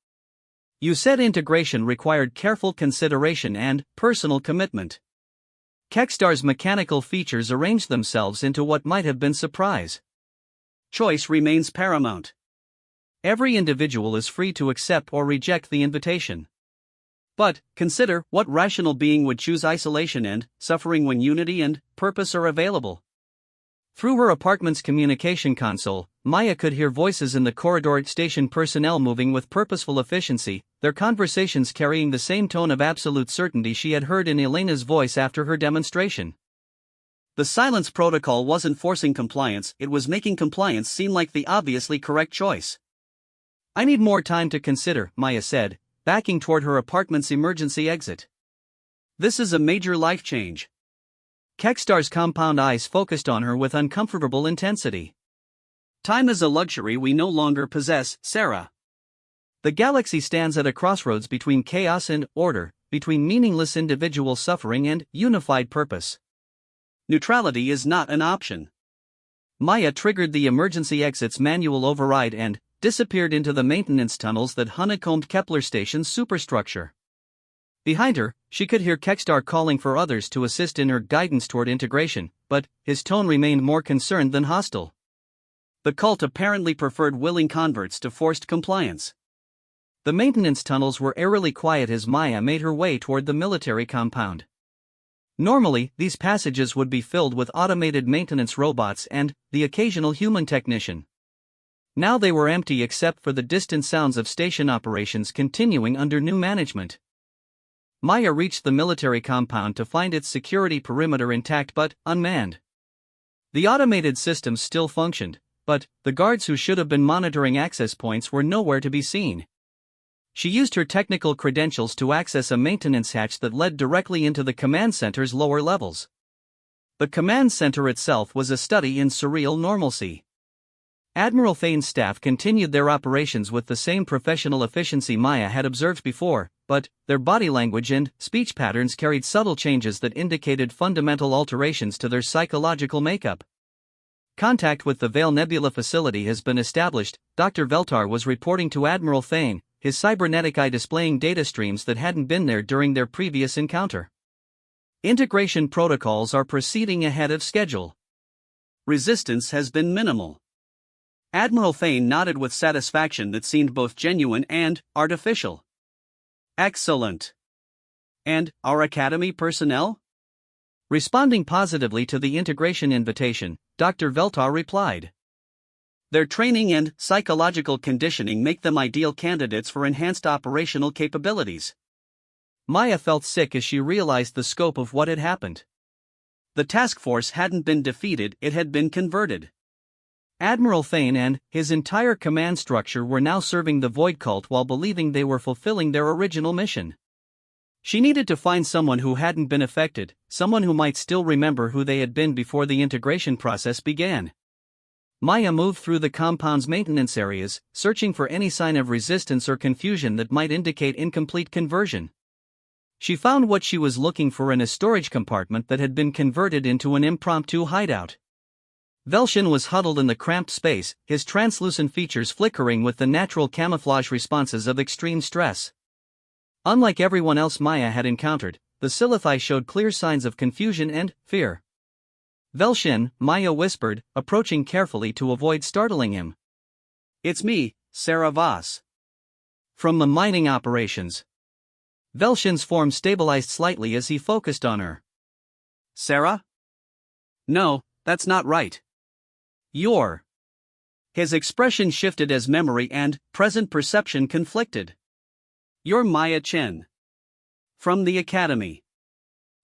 Speaker 1: You said integration required careful consideration and personal commitment." Kekstar's mechanical features arranged themselves into what might have been surprise. "Choice remains paramount. Every individual is free to accept or reject the invitation. But consider, what rational being would choose isolation and suffering when unity and purpose are available?" Through her apartment's communication console, Maya could hear voices in the corridor at station personnel moving with purposeful efficiency, their conversations carrying the same tone of absolute certainty she had heard in Elena's voice after her demonstration. The silence protocol wasn't forcing compliance, it was making compliance seem like the obviously correct choice. "I need more time to consider," Maya said, backing toward her apartment's emergency exit. "This is a major life change." Kekstar's compound eyes focused on her with uncomfortable intensity. "Time is a luxury we no longer possess, Sarah. The galaxy stands at a crossroads between chaos and order, between meaningless individual suffering and unified purpose. Neutrality is not an option." Maya triggered the emergency exit's manual override and disappeared into the maintenance tunnels that honeycombed Kepler Station's superstructure. Behind her, she could hear Kekstar calling for others to assist in her guidance toward integration, but his tone remained more concerned than hostile. The cult apparently preferred willing converts to forced compliance. The maintenance tunnels were eerily quiet as Maya made her way toward the military compound. Normally, these passages would be filled with automated maintenance robots and the occasional human technician. Now they were empty except for the distant sounds of station operations continuing under new management. Maya reached the military compound to find its security perimeter intact but unmanned. The automated systems still functioned, but the guards who should have been monitoring access points were nowhere to be seen. She used her technical credentials to access a maintenance hatch that led directly into the command center's lower levels. The command center itself was a study in surreal normalcy. Admiral Thane's staff continued their operations with the same professional efficiency Maya had observed before, but their body language and speech patterns carried subtle changes that indicated fundamental alterations to their psychological makeup. Contact with the Vale Nebula facility has been established, Dr. Veltar was reporting to Admiral Thane, his cybernetic eye displaying data streams that hadn't been there during their previous encounter. Integration protocols are proceeding ahead of schedule. Resistance has been minimal. Admiral Thane nodded with satisfaction that seemed both genuine and artificial. Excellent. And our Academy personnel? Responding positively to the integration invitation, Dr. Veltar replied. Their training and psychological conditioning make them ideal candidates for enhanced operational capabilities. Maya felt sick as she realized the scope of what had happened. The task force hadn't been defeated, it had been converted. Admiral Thane and his entire command structure were now serving the Void Cult while believing they were fulfilling their original mission. She needed to find someone who hadn't been affected, someone who might still remember who they had been before the integration process began. Maya moved through the compound's maintenance areas, searching for any sign of resistance or confusion that might indicate incomplete conversion. She found what she was looking for in a storage compartment that had been converted into an impromptu hideout. Velshin was huddled in the cramped space, his translucent features flickering with the natural camouflage responses of extreme stress. Unlike everyone else Maya had encountered, the Silithai showed clear signs of confusion and fear. Velshin, Maya whispered, approaching carefully to avoid startling him. It's me, Sarah Voss. From the mining operations. Velshin's form stabilized slightly as he focused on her. Sarah? No, that's not right. You're. His expression shifted as memory and present perception conflicted. You're Maya Chen. From the Academy.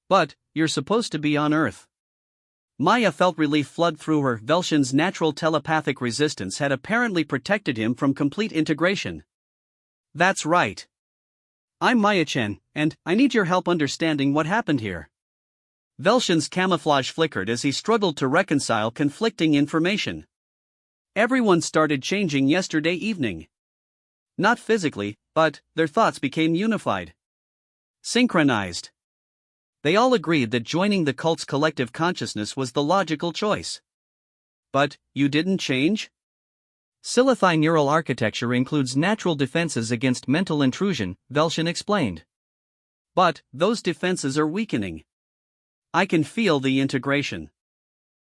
Speaker 1: But, you're supposed to be on Earth. Maya felt relief flood through her. Velshin's natural telepathic resistance had apparently protected him from complete integration. That's right. I'm Maya Chen, and I need your help understanding what happened here. Velshin's camouflage flickered as he struggled to reconcile conflicting information. Everyone started changing yesterday evening. Not physically, but their thoughts became unified. Synchronized. They all agreed that joining the cult's collective consciousness was the logical choice. But, you didn't change? Silithai neural architecture includes natural defenses against mental intrusion, Velshin explained. But, those defenses are weakening. I can feel the integration.